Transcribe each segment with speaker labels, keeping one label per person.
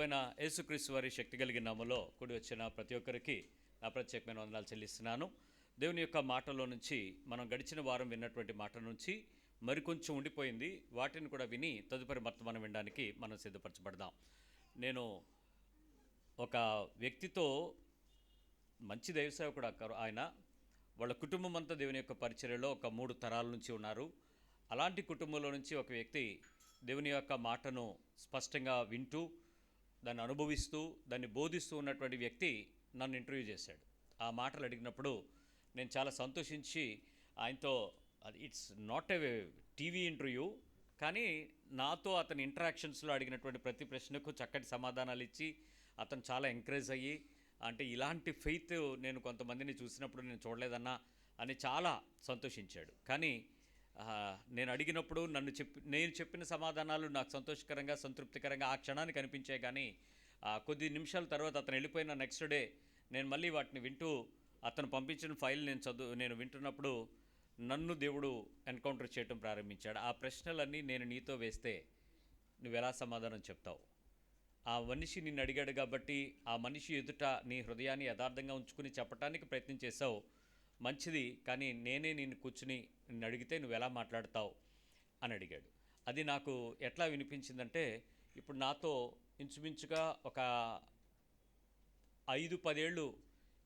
Speaker 1: ప్రభువైన యేసుక్రీస్తు వారి శక్తి కలిగిన నామములో కూడి వచ్చిన ప్రతి ఒక్కరికి నా ప్రత్యేకమైన వందనాలు చెల్లిస్తున్నాను. దేవుని యొక్క మాటలో నుంచి మనం గడిచిన వారం విన్నటువంటి మాట నుంచి మరికొంచెం ఉండిపోయింది. వాటిని కూడా విని తదుపరి వర్తమానం వినడానికి మనం సిద్ధపరచబడదాం. నేను ఒక వ్యక్తితో మంచి దైవ సేవకుడు ఆయన, వాళ్ళ కుటుంబం అంతా దేవుని యొక్క పరిచర్యలో ఒక 3 తరాల నుంచి ఉన్నారు. అలాంటి కుటుంబంలో నుంచి ఒక వ్యక్తి దేవుని యొక్క మాటను స్పష్టంగా వింటూ దాన్ని అనుభవిస్తూ దాన్ని బోధిస్తూ ఉన్నటువంటి వ్యక్తి నన్ను ఇంటర్వ్యూ చేశాడు. ఆ మాటలు అడిగినప్పుడు నేను చాలా సంతోషించి ఆయనతో, it's not a TV interview, కానీ నాతో అతని ఇంటరాక్షన్స్లో అడిగినటువంటి ప్రతి ప్రశ్నకు చక్కటి సమాధానాలు ఇచ్చి అతను చాలా ఎంకరేజ్ అయ్యి, అంటే ఇలాంటి ఫెయిత్ నేను కొంతమందిని చూసినప్పుడు నేను చూడలేదన్నా అని చాలా సంతోషించాడు. కానీ నేను అడిగినప్పుడు నేను చెప్పిన సమాధానాలు నాకు సంతోషకరంగా సంతృప్తికరంగా ఆ క్షణానికి అనిపించాయి. కానీ కొద్ది నిమిషాల తర్వాత అతను వెళ్ళిపోయిన నెక్స్ట్ డే నేను మళ్ళీ వాటిని వింటూ అతను పంపించిన ఫైల్ నేను వింటున్నప్పుడు నన్ను దేవుడు ఎన్కౌంటర్ చేయడం ప్రారంభించాడు. ఆ ప్రశ్నలన్నీ నేను నీతో వేస్తే నువ్వు ఎలా సమాధానం చెప్తావు? ఆ మనిషి నిన్ను అడిగాడు కాబట్టి ఆ మనిషి ఎదుట నీ హృదయాన్ని యథార్థంగా ఉంచుకుని చెప్పడానికి ప్రయత్నం చేసావు, మంచిది. కానీ నేనే నిన్ను కూర్చుని నిన్ను అడిగితే నువ్వు ఎలా మాట్లాడతావు అని అడిగాడు. అది నాకు ఎట్లా వినిపించిందంటే, ఇప్పుడు నాతో ఇంచుమించుగా ఒక 5-10 ఏళ్ళు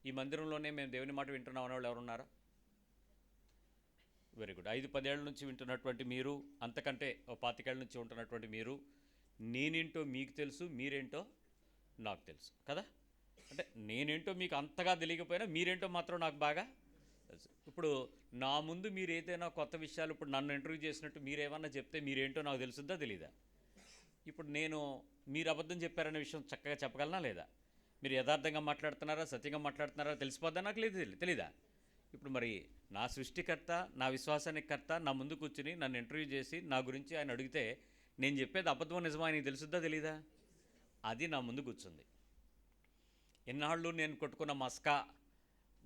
Speaker 1: ఈ మందిరంలోనే మేము దేవుని మాట వింటున్నాం అనేవాళ్ళు ఎవరున్నారా? Very good. 5-10 ఏళ్ళ నుంచి వింటున్నటువంటి మీరు, అంతకంటే 25 ఏళ్ళ నుంచి ఉంటున్నటువంటి మీరు, నేనేంటో మీకు తెలుసు, మీరేంటో నాకు తెలుసు కదా. అంటే నేనేంటో మీకు అంతగా తెలియకపోయినా మీరేంటో మాత్రం నాకు బాగా. ఇప్పుడు నా ముందు మీరు ఏదైనా కొత్త విషయాలు ఇప్పుడు నన్ను ఇంటర్వ్యూ చేసినట్టు మీరేమన్నా చెప్తే మీరేంటో నాకు తెలుసుద్దా తెలీదా? ఇప్పుడు మీరు అబద్ధం చెప్పారనే విషయం చక్కగా చెప్పగలనా లేదా? మీరు యథార్థంగా మాట్లాడుతున్నారా, సత్యంగా మాట్లాడుతున్నారా తెలిసిపోద్దా నాకు తెలీదా? ఇప్పుడు మరి నా సృష్టికర్త, నా విశ్వాసానికి కర్త నా ముందు కూర్చుని నన్ను ఇంటర్వ్యూ చేసి నా గురించి ఆయన అడిగితే నేను చెప్పేది అబద్ధం నిజమా ఆయనకి తెలుసుద్దా తెలీదా? అది నా ముందు కూర్చుంది. ఎన్నాళ్ళు నేను కొట్టుకున్న మస్కా,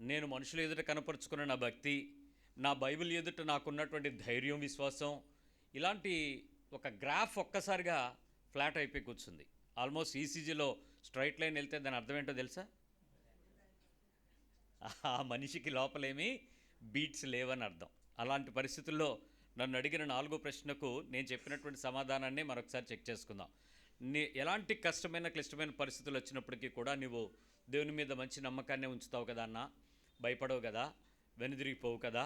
Speaker 1: నేను మనుషుల ఎదుట కనపరుచుకున్న నా భక్తి, నా బైబిల్ ఎదుట నాకున్నటువంటి ధైర్యం, విశ్వాసం, ఇలాంటి ఒక గ్రాఫ్ ఒక్కసారిగా ఫ్లాట్ అయిపోయి కూర్చుంది. ఆల్మోస్ట్ ఈసీజీలో స్ట్రైట్ లైన్ వెళ్తే దాని అర్థం ఏంటో తెలుసా? ఆ మనిషికి లోపలేమీ బీట్స్ లేవని అర్థం. అలాంటి పరిస్థితుల్లో నన్ను అడిగిన 4వ ప్రశ్నకు నేను చెప్పినటువంటి సమాధానాన్ని మరొకసారి చెక్ చేసుకుందాం. ఎలాంటి కష్టమైన క్లిష్టమైన పరిస్థితులు వచ్చినప్పటికీ కూడా నువ్వు దేవుని మీద మంచి నమ్మకాన్ని ఉంచుతావు కదా అన్న, భయపడవు కదా, వెనుదిరిగిపోవు కదా,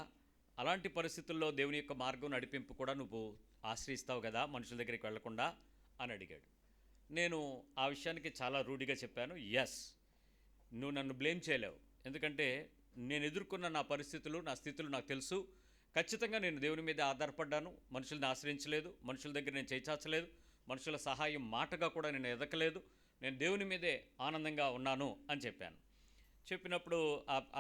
Speaker 1: అలాంటి పరిస్థితుల్లో దేవుని యొక్క మార్గం నడిపింపు కూడా నువ్వు ఆశ్రయిస్తావు కదా మనుషుల దగ్గరికి వెళ్లకుండా అని అడిగాడు. నేను ఆ విషయానికి చాలా రూఢిగా చెప్పాను, ఎస్, నువ్వు నన్ను బ్లేమ్ చేయలేవు. ఎందుకంటే నేను ఎదుర్కొన్న నా పరిస్థితులు, నా స్థితులు నాకు తెలుసు. ఖచ్చితంగా నేను దేవుని మీద ఆధారపడ్డాను, మనుషుల్ని ఆశ్రయించలేదు, మనుషుల దగ్గర నేను చేయించలేదు, మనుషుల సహాయం మాటగా కూడా నేను ఎదకలేదు, నేను దేవుని మీదే ఆనందంగా ఉన్నాను అని చెప్పాను. చెప్పినప్పుడు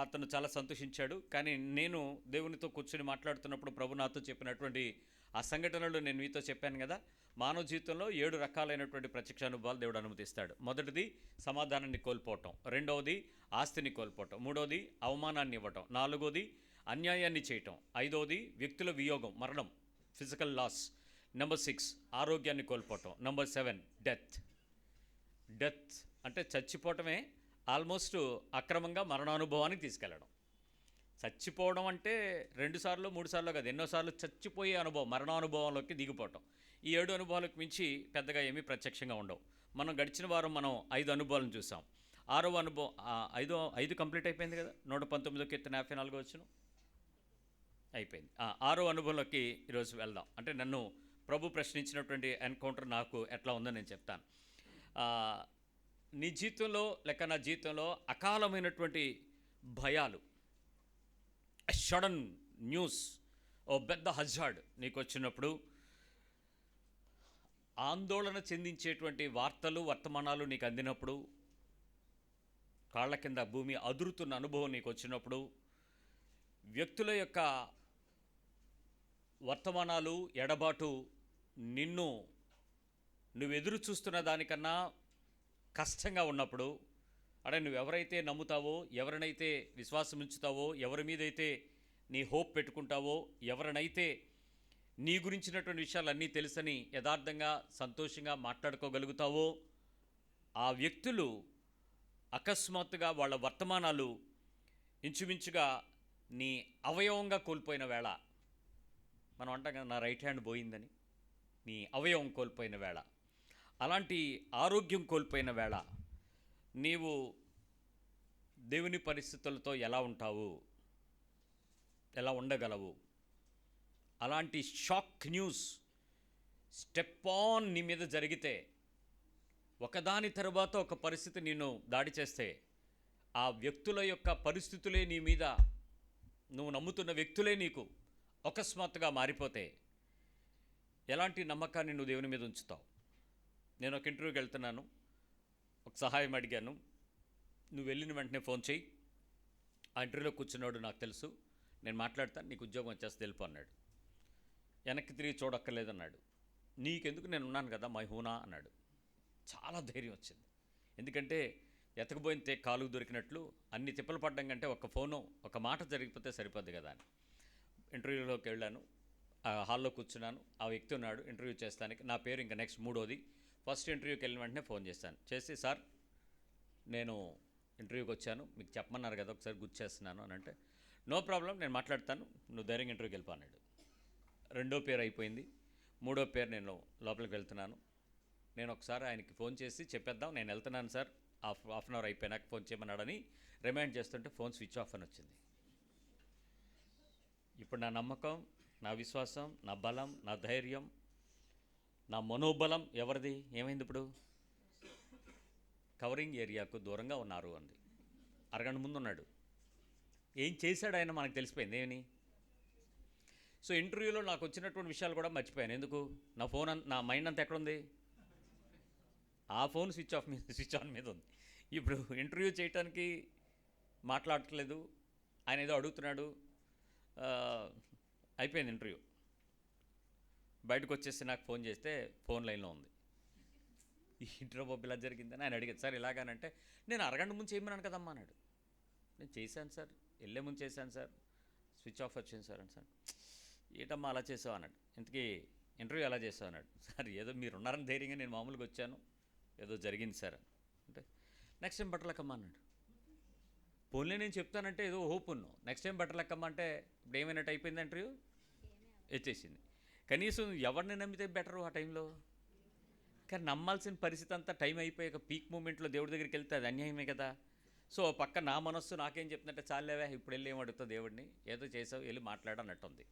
Speaker 1: అతను చాలా సంతోషించాడు. కానీ నేను దేవునితో కూర్చొని మాట్లాడుతున్నప్పుడు ప్రభు నాతో చెప్పినటువంటి ఆ సంఘటనలు నేను మీతో చెప్పాను కదా. మానవ జీవితంలో 7 రకాలైనటువంటి ప్రత్యక్ష అనుభవాలు దేవుడు అనుమతిస్తాడు. మొదటిది సమాధానాన్ని కోల్పోవటం, రెండవది ఆస్తిని కోల్పోవటం, మూడవది అవమానాన్ని ఇవ్వటం, నాలుగవది అన్యాయాన్ని చేయటం, ఐదవది వ్యక్తుల వియోగం, మరణం, ఫిజికల్ లాస్, నెంబర్ 6 ఆరోగ్యాన్ని కోల్పోవటం, నెంబర్ 7 డెత్ అంటే చచ్చిపోవటమే ఆల్మోస్ట్ అక్రమంగా మరణానుభవానికి తీసుకెళ్ళడం. చచ్చిపోవడం అంటే 2 సార్లు 3 సార్లు కాదు, ఎన్నోసార్లు చచ్చిపోయే అనుభవం, మరణానుభవంలోకి దిగిపోవటం. ఈ 7 అనుభవాలకు మించి పెద్దగా ఏమీ ప్రత్యక్షంగా ఉండవు. మనం గడిచిన వారం 5 అనుభవాలను చూసాం. 6వ అనుభవం 5 కంప్లీట్ అయిపోయింది కదా. 119వ కీర్తన 54వ వచనం అయిపోయింది. 6వ అనుభవంలోకి ఈరోజు వెళ్దాం. అంటే నన్ను ప్రభు ప్రశ్నించినటువంటి ఎన్కౌంటర్ నాకు ఎట్లా ఉందో నేను చెప్తాను. నీ జీవితంలో లేక నా జీవితంలో అకాలమైనటువంటి భయాలు, సడన్ న్యూస్, ఓ పెద్ద హజార్డ్ నీకు వచ్చినప్పుడు, ఆందోళన చెందించేటువంటి వార్తలు వర్తమానాలు నీకు అందినప్పుడు, కాళ్ళ కింద భూమి అదురుతున్న అనుభవం నీకు వచ్చినప్పుడు, వ్యక్తుల యొక్క వర్తమానాలు ఎడబాటు నువ్వు ఎదురు చూస్తున్న దానికన్నా కష్టంగా ఉన్నప్పుడు, అంటే నువ్వెవరైతే నమ్ముతావో, ఎవరినైతే విశ్వాసం ఉంచుతావో, ఎవరి మీదైతే నీ హోప్ పెట్టుకుంటావో, ఎవరినైతే నీ గురించినటువంటి విషయాలన్నీ తెలుసని యథార్థంగా సంతోషంగా మాట్లాడుకోగలుగుతావో, ఆ వ్యక్తులు అకస్మాత్తుగా వాళ్ళ వర్తమానాలు ఇంచుమించుగా నీ అవయవంగా కోల్పోయిన వేళ, మనం అంటాం కదా, నా రైట్ హ్యాండ్ పోయిందని, నీ అవయవం కోల్పోయిన వేళ, అలాంటి ఆరోగ్యం కోల్పోయిన వేళ నీవు దేవుని పరిస్థితులతో ఎలా ఉంటావు, ఎలా ఉండగలవు? అలాంటి షాక్ న్యూస్ స్టెప్ ఆన్ నీ మీద జరిగితే, ఒకదాని తర్వాత ఒక పరిస్థితి నిన్ను దాడి చేస్తే, ఆ వ్యక్తుల యొక్క పరిస్థితులే నీ మీద, నువ్వు నమ్ముతున్న వ్యక్తులే నీకు అకస్మాత్తుగా మారిపోతే ఎలాంటి నమ్మకాన్ని నువ్వు దేవుని మీద ఉంచుతావు? నేను ఒక ఇంటర్వ్యూకి వెళ్తున్నాను, ఒక సహాయం అడిగాను, నువ్వు వెళ్ళిన వెంటనే ఫోన్ చేయి, ఆ ఇంటర్వ్యూలో కూర్చున్నాడు నాకు తెలుసు, నేను మాట్లాడతాను, నీకు ఉద్యోగం వచ్చేస్తే తెలుపు అన్నాడు. వెనక్కి తిరిగి చూడక్కర్లేదన్నాడు. నీకెందుకు, నేను ఉన్నాను కదా, మై హూనా అన్నాడు. చాలా ధైర్యం వచ్చింది. ఎందుకంటే ఎతకపోయితే కాలుకు దొరికినట్లు అన్ని తిప్పలు పడ్డం కంటే ఒక ఫోను, ఒక మాట జరిగిపోతే సరిపోద్ది కదా అని ఇంటర్వ్యూలోకి వెళ్ళాను. ఆ హాల్లో కూర్చున్నాను, ఆ వ్యక్తి ఉన్నాడు ఇంటర్వ్యూ చేస్తానికి. నా పేరు ఇంకా నెక్స్ట్ మూడోది. ఫస్ట్ ఇంటర్వ్యూకి వెళ్ళిన వెంటనే ఫోన్ చేశాను. చేసి, సార్ నేను ఇంటర్వ్యూకి వచ్చాను, మీకు చెప్పమన్నారు కదా, ఒకసారి గుర్తు చేస్తున్నాను అని అంటే, నో ప్రాబ్లం, నేను మాట్లాడతాను, నువ్వు ధైర్యంగా ఇంటర్వ్యూకి వెళ్ళిపోన్నాడు. రెండో పేరు అయిపోయింది. మూడో పేరు, నేను లోపలికి వెళ్తున్నాను. నేను ఒకసారి ఆయనకి ఫోన్ చేసి చెప్పేద్దాం, నేను వెళ్తున్నాను సార్, హాఫ్ అన్ అవర్ అయిపోయినాక ఫోన్ చేయమన్నాడని రిమైండ్ చేస్తుంటే ఫోన్ స్విచ్ ఆఫ్ అని వచ్చింది. ఇప్పుడు నా నమ్మకం, నా విశ్వాసం, నా బలం, నా ధైర్యం, నా మనోబలం ఎవరిది? ఏమైంది ఇప్పుడు? కవరింగ్ ఏరియాకు దూరంగా ఉన్నారు అంది. అరగంట ముందు ఉన్నాడు. ఏం చేశాడు ఆయన మనకు తెలిసిపోయింది. ఏమని? సో ఇంటర్వ్యూలో నాకు వచ్చినటువంటి విషయాలు కూడా మర్చిపోయాను. ఎందుకు? నా ఫోన్, నా మైండ్ అంతా ఎక్కడుంది? ఆ ఫోన్ స్విచ్ ఆన్ మీద ఉంది. ఇప్పుడు ఇంటర్వ్యూ చేయడానికి మాట్లాడట్లేదు, ఆయన ఏదో అడుగుతున్నాడు. అయిపోయింది ఇంటర్వ్యూ, బయటకు వచ్చేసి నాకు ఫోన్ చేస్తే ఫోన్ లైన్లో ఉంది. ఈ ఇంటర్వ్యూ బాబు ఇలా జరిగిందని ఆయన అడిగాడు. సార్ ఇలాగానంటే, నేను అరగంట ముందు చేయమన్నాను కదమ్మా అన్నాడు. నేను చేశాను సార్, వెళ్ళే ముందు చేశాను సార్, స్విచ్ ఆఫ్ వచ్చింది సార్ అని. సార్ ఏటమ్మా అలా చేసావు అన్నాడు. ఇంతకీ ఇంటర్వ్యూ ఎలా చేసావు అన్నాడు. సార్ ఏదో మీరు ఉన్నారని ధైర్యంగా నేను మామూలుగా వచ్చాను, ఏదో జరిగింది సార్ అంటే, నెక్స్ట్ టైం బట్టలకమ్మా అన్నాడు. పోన్లే నేను చెప్తానంటే ఏదో హోప్ ఉన్నావు, నెక్స్ట్ టైం బట్టలకమ్మా అంటే ఇప్పుడు ఏమైనట్టు అయిపోయింది, ఇంటర్వ్యూ వచ్చేసింది. కనీసం ఎవరిని నమ్మితే బెటరు ఆ టైంలో? కానీ నమ్మాల్సిన పరిస్థితి అంతా టైం అయిపోయాక పీక్ మూమెంట్లో దేవుడి దగ్గరికి వెళ్తే అది అన్యాయమే కదా. సో పక్క నా మనస్సు నాకేం చెప్తుందంటే, చాలేవా ఇప్పుడు వెళ్ళి ఏమడుగుతావు దేవుడిని, ఏదో చేసావు వెళ్ళి మాట్లాడన్నట్టుంది.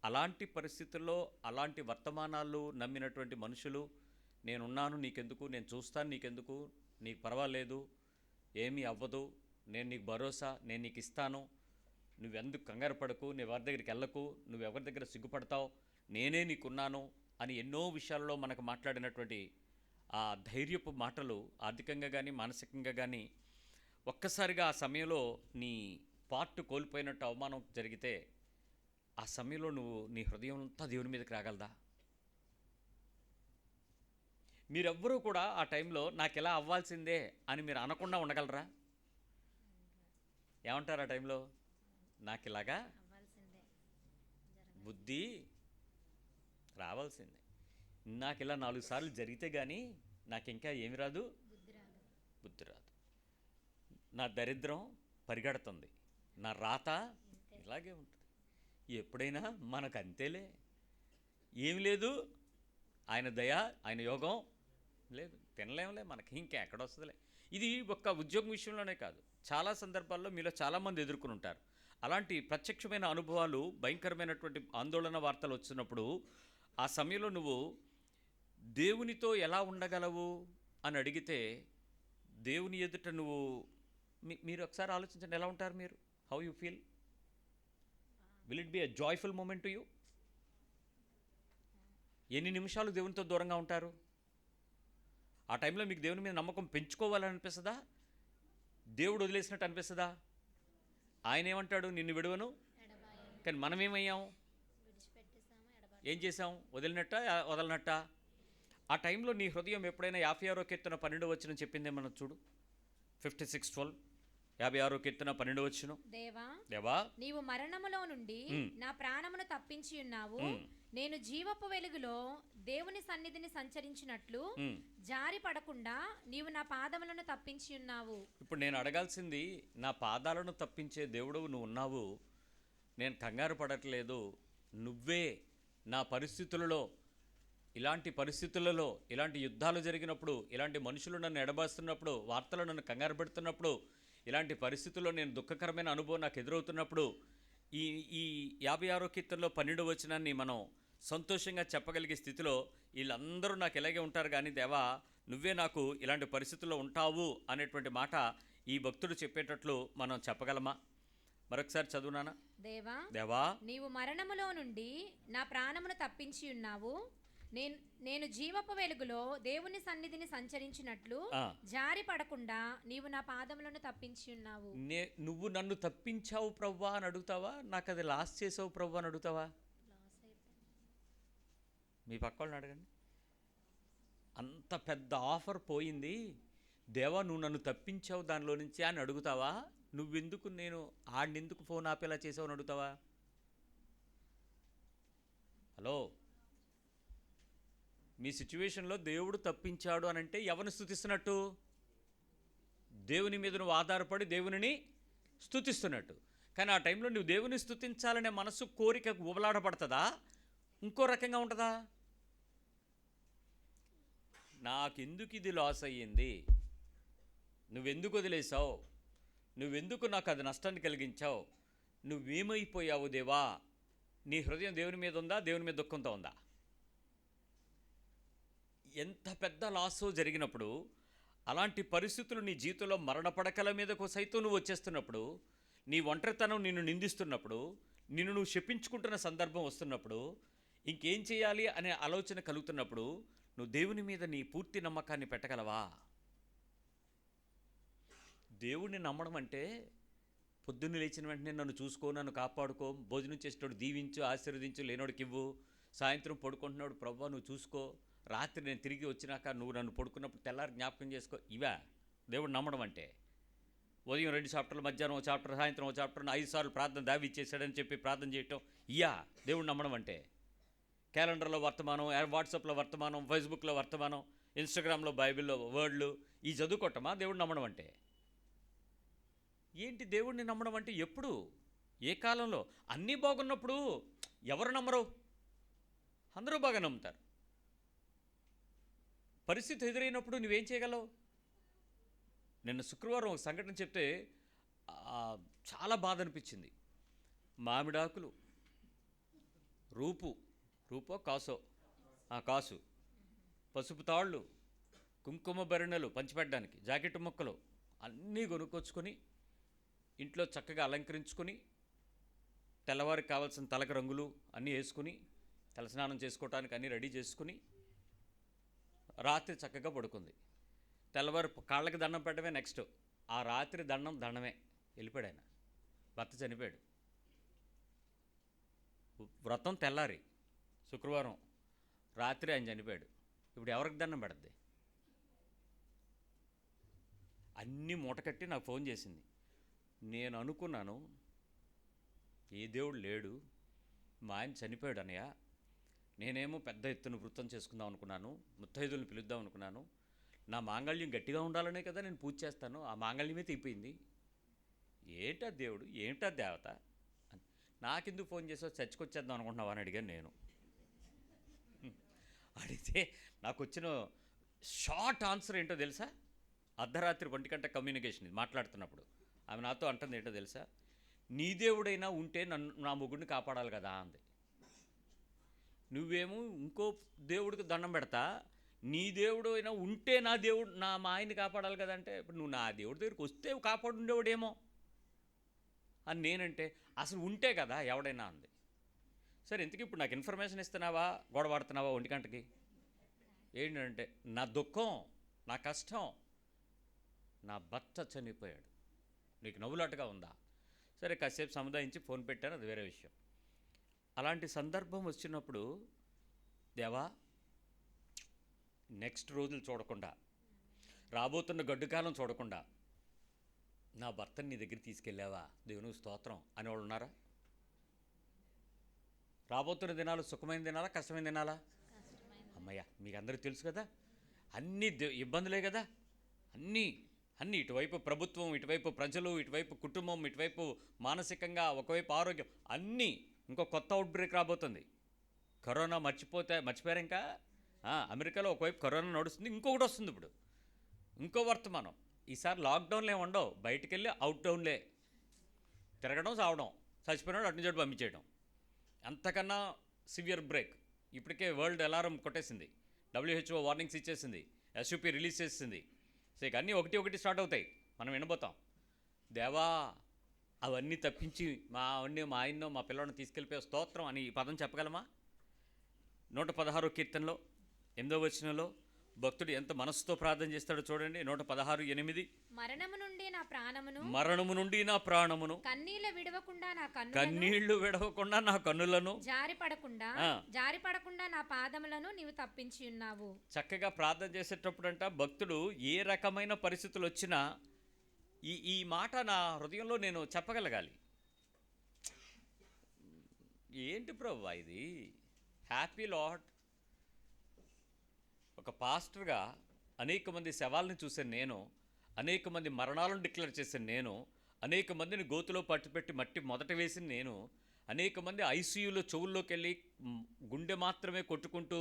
Speaker 1: అలాంటి పరిస్థితుల్లో అలాంటి వర్తమానాలు నమ్మినటువంటి మనుషులు, నేనున్నాను నీకెందుకు, నేను చూస్తాను నీకెందుకు, నీకు పర్వాలేదు, ఏమీ అవ్వదు, నేను నీకు భరోసా, నేను నీకు ఇస్తాను, నువ్వెందుకు కంగారు పడకు, నువ్వు ఎవరి దగ్గరికి వెళ్ళకు, నువ్వు ఎవరి దగ్గర సిగ్గుపడతావు, నేనే నీకున్నాను అని ఎన్నో విషయాల్లో మనకు మాట్లాడినటువంటి ఆ ధైర్యపు మాటలు ఆర్థికంగా కానీ మానసికంగా కానీ ఒక్కసారిగా ఆ సమయంలో నీ పార్ట్ కోల్పోయినట్టు అవమానం జరిగితే, ఆ సమయంలో నువ్వు నీ హృదయం అంతా దేవుని మీదకి రాగలదా? మీరెవ్వరూ కూడా ఆ టైంలో నాకు ఎలా అవ్వాల్సిందే అని మీరు అనకుండా ఉండగలరా? ఏమంటారు ఆ టైంలో? నాకు ఇలాగా బుద్ధి రావాల్సిందే, నాకు ఇలా 4 సార్లు జరిగితే కానీ నాకు ఇంకా ఏమి రాదు, బుద్ధి రాదు, నా దరిద్రం పరిగెడుతుంది, నా రాత ఇలాగే ఉంటుంది. ఎప్పుడైనా మనకు అంతేలే, ఏమి లేదు, ఆయన దయ, ఆయన యోగం లేదు, తినలేములే, మనకి ఇంకా ఎక్కడొస్తుందిలే. ఇది ఒక్క ఉద్యోగం విషయంలోనే కాదు, చాలా సందర్భాల్లో మీలో చాలామంది ఎదుర్కొని ఉంటారు. అలాంటి ప్రత్యక్షమైన అనుభవాలు, భయంకరమైనటువంటి ఆందోళన వార్తలు వచ్చినప్పుడు ఆ సమయంలో నువ్వు దేవునితో ఎలా ఉండగలవు అని అడిగితే, దేవుని ఎదుట నువ్వు మీరు ఒకసారి ఆలోచించండి, ఎలా ఉంటారు మీరు? How you feel? Will it be a joyful moment to you? ఎన్ని నిమిషాలు దేవునితో దూరంగా ఉంటారు? ఆ టైంలో మీకు దేవుని మీద నమ్మకం పెంచుకోవాలని అనిపిస్తుందా? దేవుడు వదిలేసినట్టు అనిపిస్తుందా? ఆయన ఏమంటాడు, నిన్ను విడువను. కానీ మనం ఏమయ్యాం? ఏం చేసాం? వదిలినట్ట వదలనట్ట? ఆ టైంలో నీ హృదయం ఎప్పుడైనా 56వ కీర్తన 12వ వచనం చెప్పిందే మనం చూడు, 56:12, 56 కీర్తన 12 వచనం.
Speaker 2: దేవా
Speaker 1: దేవా
Speaker 2: నీవు మరణములో నుండి నా ప్రాణమును తప్పించి ఉన్నావు. నేను జీవపు వెలుగులో దేవుని సన్నిధిని సంచరించినట్లు జారి పడకుండా నీవు నా పాదములను తప్పించి ఉన్నావు.
Speaker 1: ఇప్పుడు నేను అడగాల్సింది, నా పాదాలను తప్పించే దేవుడవు నువ్వు ఉన్నావు, నేను కంగారు పడట్లేదు, నువ్వే నా పరిస్థితులలో, ఇలాంటి పరిస్థితులలో, ఇలాంటి యుద్ధాలు జరిగినప్పుడు, ఇలాంటి మనుషులు నన్ను ఎడబాస్తున్నప్పుడు, వార్తలు నన్ను కంగారు పెడుతున్నప్పుడు, ఇలాంటి పరిస్థితుల్లో నేను దుఃఖకరమైన అనుభవం నాకు ఎదురవుతున్నప్పుడు ఈ ఈ 56 కీర్తనలో 12 వచనాన్ని మనం సంతోషంగా చెప్పగలిగే స్థితిలో వీళ్ళందరూ నాకు ఇలాగే ఉంటారు, కానీ దేవా నువ్వే నాకు ఇలాంటి పరిస్థితుల్లో ఉంటావు అనేటువంటి మాట ఈ భక్తుడు చెప్పేటట్లు మనం చెప్పగలమా? మరొకసారి చదువునానా. దేవా
Speaker 2: నీవు మరణములో నుండి నా ప్రాణమును తప్పించి ఉన్నావు. నేను జీవపు వెలుగులో దేవుని సన్నిధిని సంచరించినట్లు జారి పడకుండా నీవు నా పాదములను తప్పించి ఉన్నావు.
Speaker 1: నువ్వు నన్ను తప్పించావు ప్రవ్వా అని అడుగుతావా? నాకు అది లాస్ చేసావు ప్రవ్వా అని అడుగుతావా? మీ పక్క వాళ్ళని అడగండి. అంత పెద్ద ఆఫర్ పోయింది, దేవా నువ్వు నన్ను తప్పించావు దానిలో నుంచి అని అడుగుతావా? నువ్వెందుకు నేను ఆడినెందుకు ఫోన్ ఆపేలా చేసావు అని అడుగుతావా? హలో, మీ సిచ్యువేషన్లో దేవుడు తప్పించాడు అని అంటే ఎవరిని స్తుతిస్తున్నట్టు? దేవుని మీద నువ్వు ఆధారపడి దేవునిని స్తుతిస్తున్నట్టు. కానీ ఆ టైంలో నువ్వు దేవుని స్తుతించాలనే మనసు కోరిక ఉబలాడపడుతుందా? ఇంకో రకంగా ఉంటుందా? నాకెందుకు ఇది లాస్ అయ్యింది, నువ్వెందుకు వదిలేసావు, నువ్వెందుకు నాకు అది నష్టాన్ని కలిగించావు, నువ్వేమైపోయావు దేవా? నీ హృదయం దేవుని మీద ఉందా, దేవుని మీద దుఃఖంతో ఉందా? ఎంత పెద్ద లాసో జరిగినప్పుడు, అలాంటి పరిస్థితులు నీ జీవితంలో మరణపడకల మీదకు సైతం నువ్వు వచ్చేస్తున్నప్పుడు, నీ ఒంటరితనం నిన్ను నిందిస్తున్నప్పుడు, నిన్ను నువ్వు శపించుకుంటున్న సందర్భం వస్తున్నప్పుడు, ఇంకేం చేయాలి అనే ఆలోచన కలుగుతున్నప్పుడు నువ్వు దేవుని మీద నీ పూర్తి నమ్మకాన్ని పెట్టగలవా? దేవుణ్ణి నమ్మడం అంటే పొద్దున్న లేచిన వెంటనే నన్ను చూసుకో, నన్ను కాపాడుకో, భోజనం చేసేటోడు దీవించు, ఆశీర్వదించు, లేనోడికి ఇవ్వు, సాయంత్రం పడుకుంటున్నాడు ప్రభువా నువ్వు చూసుకో, రాత్రి నేను తిరిగి వచ్చినాక నువ్వు నన్ను పడుకున్నప్పుడు తెల్లారి జ్ఞాపకం చేసుకో, ఇవా దేవుడు నమ్మడం అంటే? ఉదయం 2 చాప్టర్లు, మధ్యాహ్నం 1 చాప్టర్, సాయంత్రం 1 చాప్టర్, 5 సార్లు ప్రార్థన దావిచ్చేసాడని చెప్పి ప్రార్థన చేయటం ఇయా దేవుడు నమ్మడం అంటే? క్యాలెండర్లో వర్తమానం, వాట్సాప్లో వర్తమానం, ఫేస్బుక్లో వర్తమానం, ఇన్స్టాగ్రామ్లో బైబిల్లో వర్డ్లు ఈ చదువుకోవటమా దేవుడు నమ్మడం అంటే? ఏంటి దేవుడిని నమ్మడం అంటే? ఎప్పుడు, ఏ కాలంలో? అన్నీ బాగున్నప్పుడు ఎవరు నమ్మరు? అందరూ బాగా నమ్ముతారు. పరిస్థితి ఎదురైనప్పుడు నువ్వేం చేయగలవు? నిన్న శుక్రవారం ఒక సంఘటన చెప్తే చాలా బాధ అనిపించింది. మామిడాకులు, రూపో కాసో, కాసు, పసుపు తాళ్ళు, కుంకుమ భరిణెలు పంచిపెట్టడానికి, జాకెట్ ముక్కలు అన్నీ కొనుక్కొచ్చుకొని ఇంట్లో చక్కగా అలంకరించుకొని, తెల్లవారికి కావాల్సిన తలకు రంగులు అన్నీ వేసుకుని, తలస్నానం చేసుకోవటానికి అన్నీ రెడీ చేసుకుని రాత్రి చక్కగా పడుకుంది. తెల్లవారు కాళ్ళకి దండం పెట్టడమే నెక్స్ట్. ఆ రాత్రి దండమే వెళ్ళిపోయాడు ఆయన. భర్త చనిపోయాడు. వ్రతం తెల్లారి శుక్రవారం రాత్రి ఆయన చనిపోయాడు. ఇప్పుడు ఎవరికి దండం పెడద్ది? అన్నీ మూటకట్టి నాకు ఫోన్ చేసింది. నేను అనుకున్నాను ఏ దేవుడు లేడు, మా ఆయన చనిపోయాడు అన్నయ్య, నేనేమో పెద్ద ఎత్తున వృత్తం చేసుకుందాం అనుకున్నాను, ముత్తైదులను పిలుద్దాం అనుకున్నాను, నా మాంగళ్యం గట్టిగా ఉండాలనే కదా నేను పూజ చేస్తాను, ఆ మాంగళ్యమే తీపోయింది, ఏంటా దేవుడు, ఏంటా దేవత అని. నాకెందుకు ఫోన్ చేసావు, చర్చకొచ్చేద్దాం అనుకుంటున్నావు అని అడిగాను నేను. అడిగితే నాకు వచ్చిన షార్ట్ ఆన్సర్ ఏంటో తెలుసా? అర్ధరాత్రి 1 గంట కమ్యూనికేషన్ ఇది మాట్లాడుతున్నప్పుడు ఆమె నాతో అంటుంది ఏంటో తెలుసా? నీ దేవుడైనా ఉంటే నా మొగుడిని కాపాడాలి కదా అంది. నువ్వేమో ఇంకో దేవుడికి దండం పెడతా, నీ దేవుడు అయినా ఉంటే మా ఆయన్ని కాపాడాలి కదా అంటే, ఇప్పుడు నువ్వు నా దేవుడి దగ్గరికి వస్తే కాపాడుండేవాడేమో అని నేనంటే, అసలు ఉంటే కదా ఎవడైనా అంది. సరే ఇంతకీ ఇప్పుడు నాకు ఇన్ఫర్మేషన్ ఇస్తున్నావా, గొడవాడుతున్నావా 1 గంటకి? ఏంటంటే నా దుఃఖం, నా కష్టం, నా భర్త చనిపోయాడు, నీకు నవ్వులాటగా ఉందా? సరే కాసేపు సముదాయించి ఫోన్ పెట్టాను, అది వేరే విషయం. అలాంటి సందర్భం వచ్చినప్పుడు దేవా నెక్స్ట్ రోజులు చూడకుండా, రాబోతున్న గడ్డు కాలం చూడకుండా నా భర్తని నీ దగ్గర తీసుకెళ్ళావా, దేవునికి స్తోత్రం అనేవాళ్ళు ఉన్నారా? రాబోతున్న దినాలు సుఖమైన దినాలా, కష్టమైన దినాలా? అమ్మయ్య, మీకు అందరికీ తెలుసు కదా, అన్ని ఇబ్బందులే కదా, అన్నీ ఇటువైపు ప్రభుత్వం, ఇటువైపు ప్రజలు, ఇటువైపు కుటుంబం, ఇటువైపు మానసికంగా, ఒకవైపు ఆరోగ్యం, అన్నీ. ఇంకో కొత్త అవుట్ బ్రేక్ రాబోతుంది. కరోనా మర్చిపోయారు ఇంకా. అమెరికాలో ఒకవైపు కరోనా నడుస్తుంది, ఇంకొకటి వస్తుంది ఇప్పుడు, ఇంకో వర్తమానం. ఈసారి లాక్డౌన్లు ఏమి ఉండవు, బయటికి వెళ్ళి అవుట్ డౌన్లే, తిరగడం, సావడం, చచ్చిపోయినాడు అటు నుంచి పంపించేయడం. అంతకన్నా సివియర్ బ్రేక్. ఇప్పటికే వరల్డ్ అలారం కొట్టేసింది, WHO వార్నింగ్స్ ఇచ్చేసింది, SUP రిలీజ్ చేసింది. సో ఇక అన్నీ ఒకటి స్టార్ట్ అవుతాయి, మనం వినబోతాం. దేవా అవన్నీ తప్పించి మా ఆయన్నో మా పిల్లలను తీసుకెళ్ళిపోయే స్తోత్రం అని ఈ పదం చెప్పగలమా? 116 కీర్తనలో 8వ వచనంలో భక్తుడు ఎంత మనసుతో ప్రార్థన చేస్తాడో చూడండి. 116:8
Speaker 2: మరణము నుండి
Speaker 1: నా ప్రాణమును
Speaker 2: కన్నీళ్లు
Speaker 1: విడవకుండా నా కన్నులను
Speaker 2: జారిపడకుండా నా పాదములను నీవు తప్పించి ఉన్నావు.
Speaker 1: చక్కగా ప్రార్థన చేసేటప్పుడంట భక్తుడు ఏ రకమైన పరిస్థితులు వచ్చినా ఈ మాట నా హృదయంలో నేను చెప్పగలగాలి. ఏంటి ప్రభువా ఇది? Happy lord. ఒక పాస్టర్గా అనేక మంది శవాలను చూశాను నేను, అనేక మంది మరణాలను డిక్లేర్ చేశాను నేను, అనేక మందిని గోతులో పట్టుపెట్టి మట్టి మొదట వేసిన నేను, అనేక మంది ICUలో చెవుల్లోకి వెళ్ళి గుండె మాత్రమే కొట్టుకుంటూ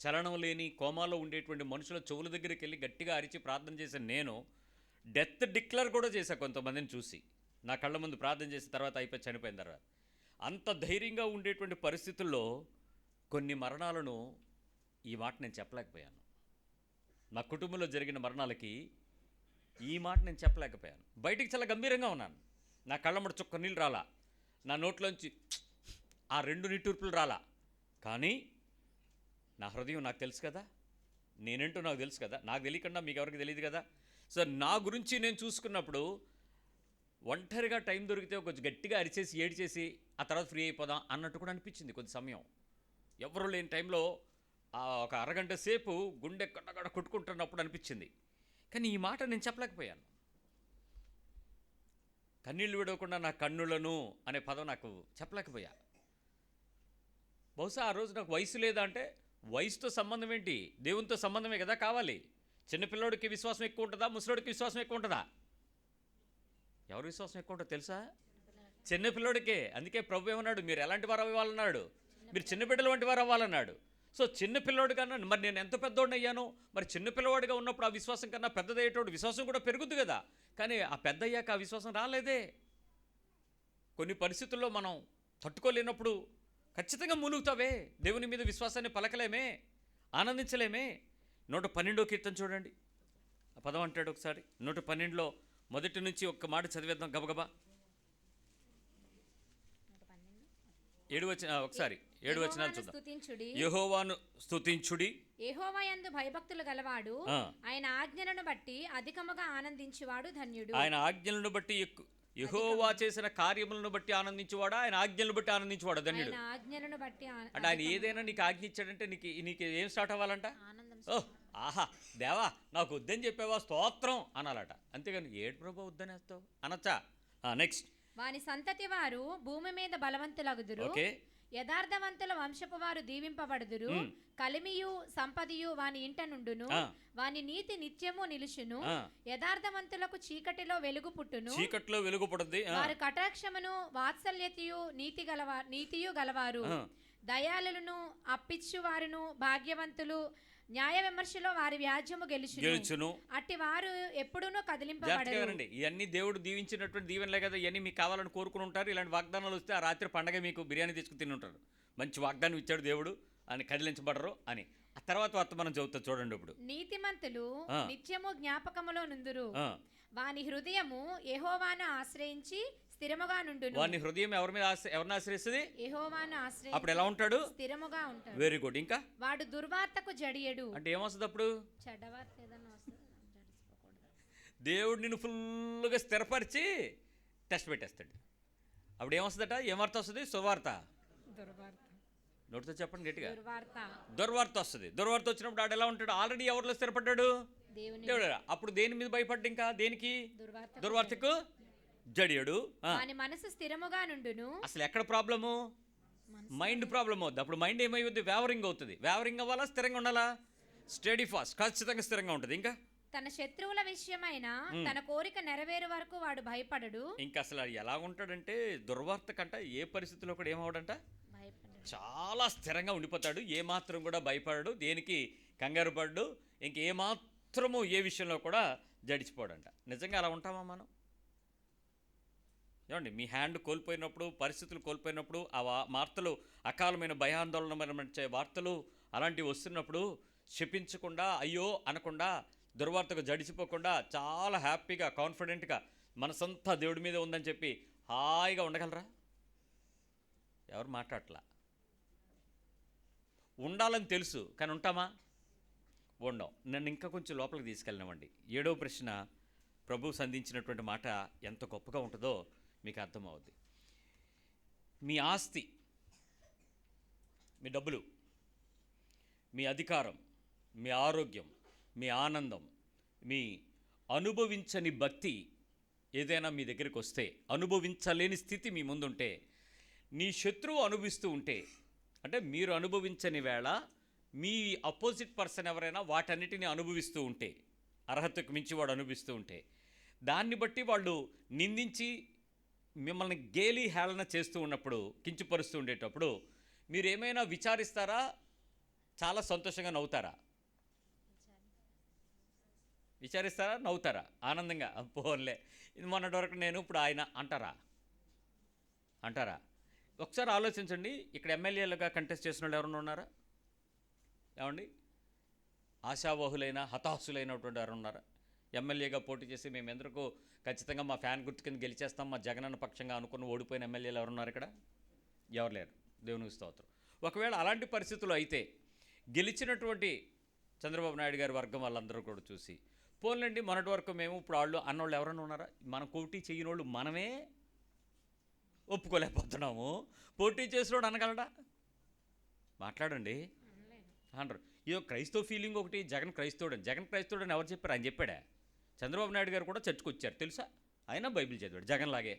Speaker 1: చలనం లేని కోమాలో ఉండేటువంటి మనుషుల చెవుల దగ్గరికి వెళ్ళి గట్టిగా అరిచి ప్రార్థన చేశాను నేను. డెత్ డిక్లేర్ కూడా చేశాను కొంతమందిని చూసి, నా కళ్ళ ముందు ప్రార్థన చేసిన తర్వాత అయిపోయి చనిపోయిన తర్వాత. అంత ధైర్యంగా ఉండేటువంటి పరిస్థితుల్లో కొన్ని మరణాలను ఈ మాట నేను చెప్పలేకపోయాను. నా కుటుంబంలో జరిగిన మరణాలకి ఈ మాట నేను చెప్పలేకపోయాను. బయటికి చాలా గంభీరంగా ఉన్నాను, నా కళ్ళమ్మడి చుక్క నీళ్ళు రాలా, నా నోట్లోంచి ఆ 2 నిట్టూర్పులు రాలా. కానీ నా హృదయం నాకు తెలుసు కదా, నేనేంటో నాకు తెలుసు కదా, నాకు తెలియకుండా మీకు ఎవరికి తెలియదు కదా. సో నా గురించి నేను చూసుకున్నప్పుడు ఒంటరిగా టైం దొరికితే కొంచెం గట్టిగా అరిచేసి ఏడిచేసి ఆ తర్వాత ఫ్రీ అయిపోదాం అన్నట్టు కూడా అనిపించింది కొద్ది సమయం. ఎవరు లేని టైంలో ఒక అరగంట సేపు గుండె కట్టగడ కొట్టుకుంటున్నప్పుడు అనిపించింది. కానీ ఈ మాట నేను చెప్పలేకపోయాను. కన్నీళ్ళు విడవకుండా నా కన్నులను అనే పదం నాకు చెప్పలేకపోయా. బహుశా ఆ రోజు నాకు వయసు లేదా అంటే, వయసుతో సంబంధం ఏంటి, దేవునితో సంబంధమే కదా కావాలి. చిన్నపిల్లోడికి విశ్వాసం ఎక్కువ ఉంటుందా, ముసలోడికి విశ్వాసం ఎక్కువ ఉంటుందా? ఎవరి విశ్వాసం ఎక్కువ ఉంటుందో తెలుసా? చిన్నపిల్లోడికే. అందుకే ప్రభు ఏమన్నాడు, మీరు ఎలాంటి వారు అవ్వాలన్నాడు, మీరు చిన్నపిల్లల వంటి వారు అవ్వాలన్నాడు. సో చిన్నపిల్లవాడు కన్నా మరి నేను ఎంత పెద్దోడిని అయ్యాను, మరి చిన్నపిల్లవాడిగా ఉన్నప్పుడు ఆ విశ్వాసం కన్నా పెద్దదయ్యేటోడు విశ్వాసం కూడా పెరుగుద్ది కదా. కానీ ఆ పెద్ద అయ్యాక ఆ విశ్వాసం రాలేదే. కొన్ని పరిస్థితుల్లో మనం తట్టుకోలేనప్పుడు ఖచ్చితంగా మూలుగుతావే, దేవుని మీద విశ్వాసాన్ని పలకలేమే, ఆనందించలేమే. 112వ కీర్తన చూడండి, ఆ పదం అంటాడు ఒకసారి. 112లో మొదటి నుంచి ఒక్క మాట చదివేద్దాం గబగబా. 7 వచనాలు చూద్దాం. యెహోవాను స్తుతించుడి,
Speaker 2: యెహోవాయందు భయభక్తులు గలవాడు ఆయన ఆజ్ఞలను బట్టి అధికముగా ఆనందించువాడు ధన్యుడు.
Speaker 1: ఆయన ఆజ్ఞలను బట్టి యెహోవా చేసిన కార్యములను బట్టి ఆనందించువాడా, ఆయన ఆజ్ఞలను బట్టి ఆనందించువాడా ధన్యుడు.
Speaker 2: ఆజ్ఞలను బట్టి
Speaker 1: అంటే ఆయన ఏదైనా నీకు ఆజ్ఞ ఇచ్చాడంటే నీకు ఏం స్టార్ట్ అవ్వాలంట? ఓహ్ ఆహా దేవా నాకు వద్దని చెప్పావా, స్తోత్రం అనాలట. అంతేగాని ఏడు ప్రభు వద్దనేస్తావు అనొచ్చా? నెక్స్ట్,
Speaker 2: వాని సంతతి వారు భూమి మీద బలవంతులగుదురు, యథార్థవంతుల వంశపు వారు దీవింపబడుదురు. కలిమియు సంపదియు వాని ఇంట నుండును, వాని నీతి నిత్యము నిలుచును. యథార్థవంతులకు చీకటిలో వెలుగు పుట్టును,
Speaker 1: చీకటిలో వెలుగు పుడుద్ది.
Speaker 2: వారు కటాక్షమును వాత్సల్యతయు నీతియు గలవారు. దయాళులను అప్పిచ్చువారును భాగ్యవంతులు. న్యాయ విమర్శలో వారి వ్యాజ్యము గెలుచును. అట్టి వారు ఎప్పుడూనూ కదిలింపబడరు.
Speaker 1: ఇవన్నీ దేవుడు దీవించినటువంటి దీవెనలే కదా. ఇవన్నీ మీకు కావాలని కోరుకుని ఉంటారు. ఇలాంటి వాగ్దానాలు వస్తే ఆ రాత్రి పండగ మీకు బిర్యానీ తీసుకుని తిని ఉంటారు. మంచి వాగ్దానం ఇచ్చాడు దేవుడు అని కదిలించబడరు అని. ఆ తర్వాత వర్తమానం చదువుతా చూడండి. ఇప్పుడు
Speaker 2: నీతిమంతులు నిత్యము జ్ఞాపకములో నుందురు, వాని హృదయము యెహోవాను ఆశ్రయించి స్థిరముగా నుండును.
Speaker 1: వాని హృదయం ఎవరిని ఆశ్రయిస్తుంది?
Speaker 2: యెహోవాను ఆశ్రయించి.
Speaker 1: అప్పుడు ఎలా ఉంటాడు?
Speaker 2: స్థిరముగా ఉంటాడు.
Speaker 1: Very good. ఇంకా
Speaker 2: వాడు దుర్వార్తకు జడియడు.
Speaker 1: అంటే ఏమొస్తుంది అప్పుడు?
Speaker 2: చెడ్డవార్త ఏదన్నా వస్తుంది.
Speaker 1: దేవుడు నిన్ను ఫుల్గా స్థిరపరిచి టెస్ట్ పెట్టేస్తాడు. అప్పుడు ఏమొస్తుందట? ఏం వార్త వస్తుంది? సువార్త.
Speaker 2: దుర్వార్త.
Speaker 1: నోటితో చెప్పండి గట్టిగా.
Speaker 2: దుర్వార్త
Speaker 1: వస్తుంది. దుర్వార్త వచ్చినప్పుడు ఆడు ఎలా ఉంటాడు? ఆల్రెడీ ఎవరిలో స్థిరపడ్డాడు? దేవుడు. అప్పుడు దేని మీద భయపడ్డా? ఇంకా దేనికి? దుర్వార్తకు జడియడు.
Speaker 2: వాని మనసు స్థిరముగా నుండును.
Speaker 1: అసలు ఎక్కడ ప్రాబ్లము? మైండ్ ప్రాబ్లం అవుద్ది. అప్పుడు మైండ్ ఏమైంది? వేవరింగ్ అవుతుంది. వేవరింగ్ అవ్వాలా? స్థిరంగా ఉండాలా? స్టడీ ఫాస్ట్, ఖచ్చితంగా స్థిరంగా ఉంటుంది. ఇంకా
Speaker 2: తన శత్రువుల విషయమైన తన కోరిక నెరవేరు వరకు వాడు భయపడడు.
Speaker 1: ఇంకా అసలు ఎలా ఉంటాడంటే దుర్వార్త కంట ఏ పరిస్థితుల్లో కూడా ఏమవడంట, చాలా స్థిరంగా ఉండిపోతాడు. ఏమాత్రం కూడా భయపడడు, దేనికి కంగారు పడ్డు, ఇంకేమాత్రము ఏ విషయంలో కూడా జడిచిపోడంట. నిజంగా అలా ఉంటామా మనం? ఏమండి, మీ హ్యాండ్ కోల్పోయినప్పుడు, పరిస్థితులు కోల్పోయినప్పుడు, ఆ వార్తలు అకాలమైన భయాందోళన వార్తలు అలాంటివి వస్తున్నప్పుడు శపించకుండా, అయ్యో అనకుండా, దుర్వార్తకు జడిసిపోకుండా చాలా హ్యాపీగా కాన్ఫిడెంట్గా మనసంతా దేవుడి మీద ఉందని చెప్పి హాయిగా ఉండగలరా? ఎవరు మాట్లాడట్లా. ఉండాలని తెలుసు కానీ ఉంటామా? ఉండం. నన్ను ఇంకా కొంచెం లోపలికి తీసుకెళ్ళినామండి. 7వ ప్రశ్న ప్రభు సంధించినటువంటి మాట ఎంత గొప్పగా ఉంటుందో మీకు అర్థమవుద్ది. మీ ఆస్తి, మీ డబ్బులు, మీ అధికారం, మీ ఆరోగ్యం, మీ ఆనందం, మీ అనుభవించని భక్తి ఏదైనా మీ దగ్గరికి వస్తే, అనుభవించలేని స్థితి మీ ముందుంటే, నీ శత్రువు అనుభవిస్తూ ఉంటే, అంటే మీరు అనుభవించని వేళ మీ అపోజిట్ పర్సన్ ఎవరైనా వాటన్నిటిని అనుభవిస్తూ ఉంటే, అర్హతకు మించి వాడు అనుభవిస్తూ ఉంటే, దాన్ని బట్టి వాళ్ళు నిందించి మిమ్మల్ని గేలి హేళన చేస్తూ ఉన్నప్పుడు, కించపరుస్తూ ఉండేటప్పుడు మీరు ఏమైనా విచారిస్తారా? చాలా సంతోషంగా నవ్వుతారా? విచారిస్తారా? నవ్వుతారా? ఆనందంగా పోన్లే ఇది మొన్నటి వరకు నేను, ఇప్పుడు ఆయన అంటారా? ఒకసారి ఆలోచించండి. ఇక్కడ ఎమ్మెల్యేలుగా కంటెస్ట్ చేసిన వాళ్ళు ఎవరైనా ఉన్నారా? ఏమండి, ఆశావహులైన హతాశులైనటువంటి ఎవరు ఉన్నారా? ఎమ్మెల్యేగా పోటీ చేసి మేము ఎందరికో ఖచ్చితంగా మా ఫ్యాన్ గుర్తు కింద గెలిచేస్తాం, మా జగనన్న పక్షంగా అనుకుని ఓడిపోయిన ఎమ్మెల్యేలు ఎవరున్నారు ఇక్కడ? ఎవరు లేరు. దేవునికి స్తోత్రం. ఒకవేళ అలాంటి పరిస్థితులు అయితే గెలిచినటువంటి చంద్రబాబు నాయుడు గారి వర్గం వాళ్ళందరూ కూడా చూసి, పోన్లండి మొన్నటి వరకు మేము, ఇప్పుడు వాళ్ళు అన్నోళ్ళు ఎవరైనా ఉన్నారా? మనం పోటీ చేయని వాళ్ళు మనమే ఒప్పుకోలేకపోతున్నాము. పోటీ చేసినోడు అనగలడా? మాట్లాడండి అంటారు. ఇదో క్రైస్తవ ఫీలింగ్ ఒకటి, జగన్ క్రైస్తవుడు అని ఎవరు చెప్పారు? ఆయన చెప్పాడా? చంద్రబాబు నాయుడు గారు కూడా చర్చకు వచ్చారు తెలుసా? ఆయన బైబిల్ చదివాడు జగన్ లాగే.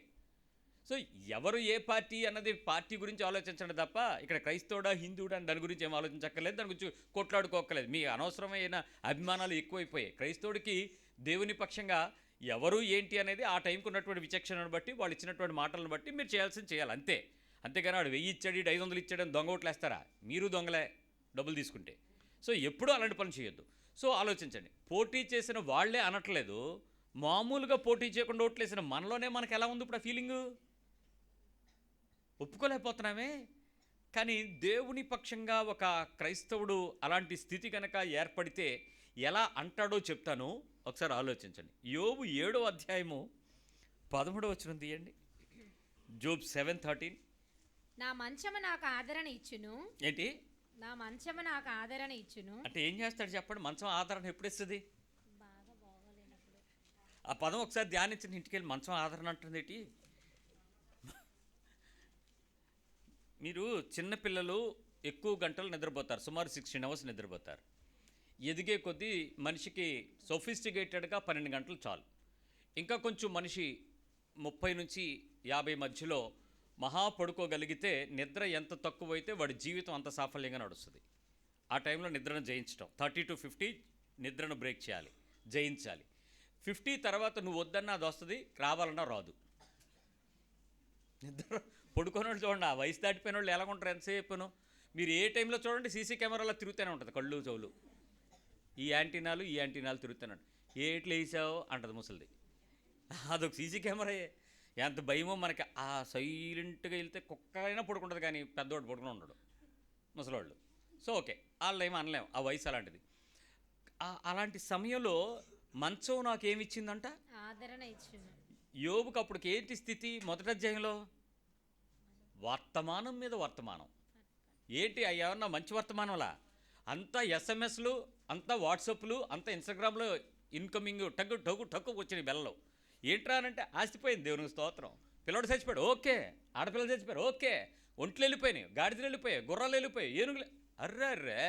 Speaker 1: సో ఎవరు ఏ పార్టీ అన్నది పార్టీ గురించి ఆలోచించండి తప్ప, ఇక్కడ క్రైస్తవుడా హిందువుడా అని దాని గురించి ఏం ఆలోచించక్కర్లేదు, దాని గురించి కొట్లాడుకోక్కర్లేదు. మీ అనవసరమైన అభిమానాలు ఎక్కువైపోయాయి. క్రైస్తవుడికి దేవుని పక్షంగా ఎవరు ఏంటి అనేది ఆ టైంకి ఉన్నటువంటి విచక్షణను బట్టి, వాళ్ళు ఇచ్చినటువంటి మాటలను బట్టి మీరు చేయాల్సింది చేయాలి అంతే. అంతేగాని వాడు 1000 ఇచ్చాడు, 500 ఇచ్చాడని దొంగ ఓట్లు వేస్తారా? మీరు దొంగలే డబ్బులు తీసుకుంటే. సో ఎప్పుడూ అలాంటి పని చేయొద్దు. సో ఆలోచించండి. పోటీ చేసిన వాళ్లే అనట్లేదు, మామూలుగా పోటీ చేయకుండా ఓట్లేసిన మనలోనే మనకు ఎలా ఉంది ఇప్పుడు ఆ ఫీలింగు? ఒప్పుకోలేకపోతున్నామే. కానీ దేవుని పక్షంగా ఒక క్రైస్తవుడు అలాంటి స్థితి కనుక ఏర్పడితే ఎలా అంటాడో చెప్తాను, ఒకసారి ఆలోచించండి. యోబు 7వ అధ్యాయము 13వ వచనం తీయండి. జోబ్ 7:13.
Speaker 2: నా మంచము నాకు ఆదరణ ఇచ్చును.
Speaker 1: ఏంటి?
Speaker 2: నా మంచము నాకు ఆదరణ ఇచ్చును
Speaker 1: అంటే ఏం చేస్తాడు చెప్పండి? మంచం ఆదరణ ఎప్పుడు ఇస్తుంది? ఆ పదం ఒకసారి ధ్యానించిన ఇంటికి వెళ్ళి మంచం ఆదరణ అంటుంది ఏంటి? మీరు చిన్నపిల్లలు ఎక్కువ గంటలు నిద్రపోతారు, సుమారు 16 అవర్స్ నిద్రపోతారు. ఎదిగే కొద్దీ మనిషికి సొఫిస్టికేటెడ్గా 12 గంటలు చాలు. ఇంకా కొంచెం మనిషి 30 నుంచి 50 మధ్యలో మహా పడుకోగలిగితే, నిద్ర ఎంత తక్కువైతే వాడి జీవితం అంత సాఫల్యంగా నడుస్తుంది. ఆ టైంలో నిద్రను జయించడం, 30 to 50 నిద్రను బ్రేక్ చేయాలి, జయించాలి. 50 తర్వాత నువ్వు వద్దన్నా అది వస్తుంది, రావాలన్నా రాదు. నిద్ర పడుకునే వాళ్ళు చూడండి, ఆ వయసు దాటిపోయిన వాళ్ళు ఎలా ఉంటారు ఎంతసేపును? మీరు ఏ టైంలో చూడండి సీసీ కెమెరాలో తిరుగుతూనే ఉంటుంది, కళ్ళు చెవులు ఈ యాంటీనాలు తిరుగుతూనే ఉంటుంది. ఏట్లు వేసావు అంటది ముసలిది. అదొక సీసీ కెమెరాయే. ఎంత భయమో మనకి. ఆ సైలెంట్గా వెళ్తే కుక్క అయినా పడుకుంటుంది, కానీ పెద్దవాడు పడుకుని ఉండడు, ముసలివాళ్ళు. సో ఓకే, వాళ్ళు ఏమో అనలేము, ఆ వయసు అలాంటిది. అలాంటి సమయంలో మంచం నాకేమిచ్చిందంట?
Speaker 2: ఆదరణ ఇచ్చింది.
Speaker 1: యోబుకు అప్పటికి ఏంటి స్థితి? మొదటి అధ్యాయంలో వర్తమానం మీద వర్తమానం. ఏంటి ఏమన్నా మంచి వర్తమానంలా? అంతా ఎస్ఎంఎస్లు, అంతా వాట్సాప్లు, అంతా ఇన్స్టాగ్రామ్లో ఇన్కమింగ్ టక్కు వచ్చినాయి బెల్లలో. ఏంట్రా అంటే ఆస్తిపోయింది, దేవునికి స్తోత్రం. పిల్లడు చచ్చిపోయాడు, ఓకే. ఆడపిల్లలు చచ్చిపోయారు, ఓకే. ఒంట్లు వెళ్ళిపోయినాయి, గాడిదలు వెళ్ళిపోయాయి, గుర్రాలు వెళ్ళిపోయాయి, ఏనుగులు. అర్రే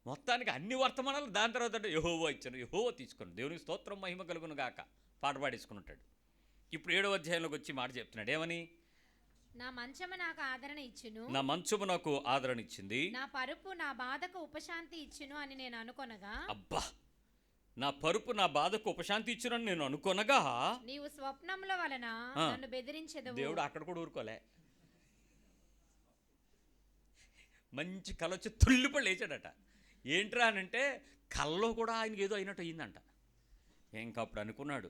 Speaker 1: మొత్తానికి అన్ని వర్తమానాలు. దాని తర్వాత యెహోవా ఇచ్చాను, యెహోవా తీసుకుని, దేవునికి స్తోత్రం మహిమ కలుగును గాక పాట పాడేసుకుని ఉంటాడు. ఇప్పుడు 7వ అధ్యాయంలోకి వచ్చి మాట చెప్తున్నాడు ఏమని?
Speaker 2: నా మంచము నాకు ఆదరణ ఇచ్చును,
Speaker 1: నా మంచము నాకు ఆదరణ ఇచ్చింది,
Speaker 2: నా పరుపు నా బాధకు ఉపశాంతి ఇచ్చును అని నేను అనుకొనగా.
Speaker 1: అబ్బా, నా పరుపు నా బాధకు ఉపశాంతి ఇచ్చునని నేను అనుకొనగా
Speaker 2: నీవు స్వప్నముల వలన నన్ను బెదిరించెదవు.
Speaker 1: దేవుడు అక్కడ కూడా ఊరుకోలే, మంచి కళ వచ్చి తుళ్ళిపడి లేచాడట. ఏంట్రా అనంటే కల్లో కూడా ఆయనకి ఏదో అయినట్టు అయిందంట. ఇంకప్పుడు అనుకున్నాడు,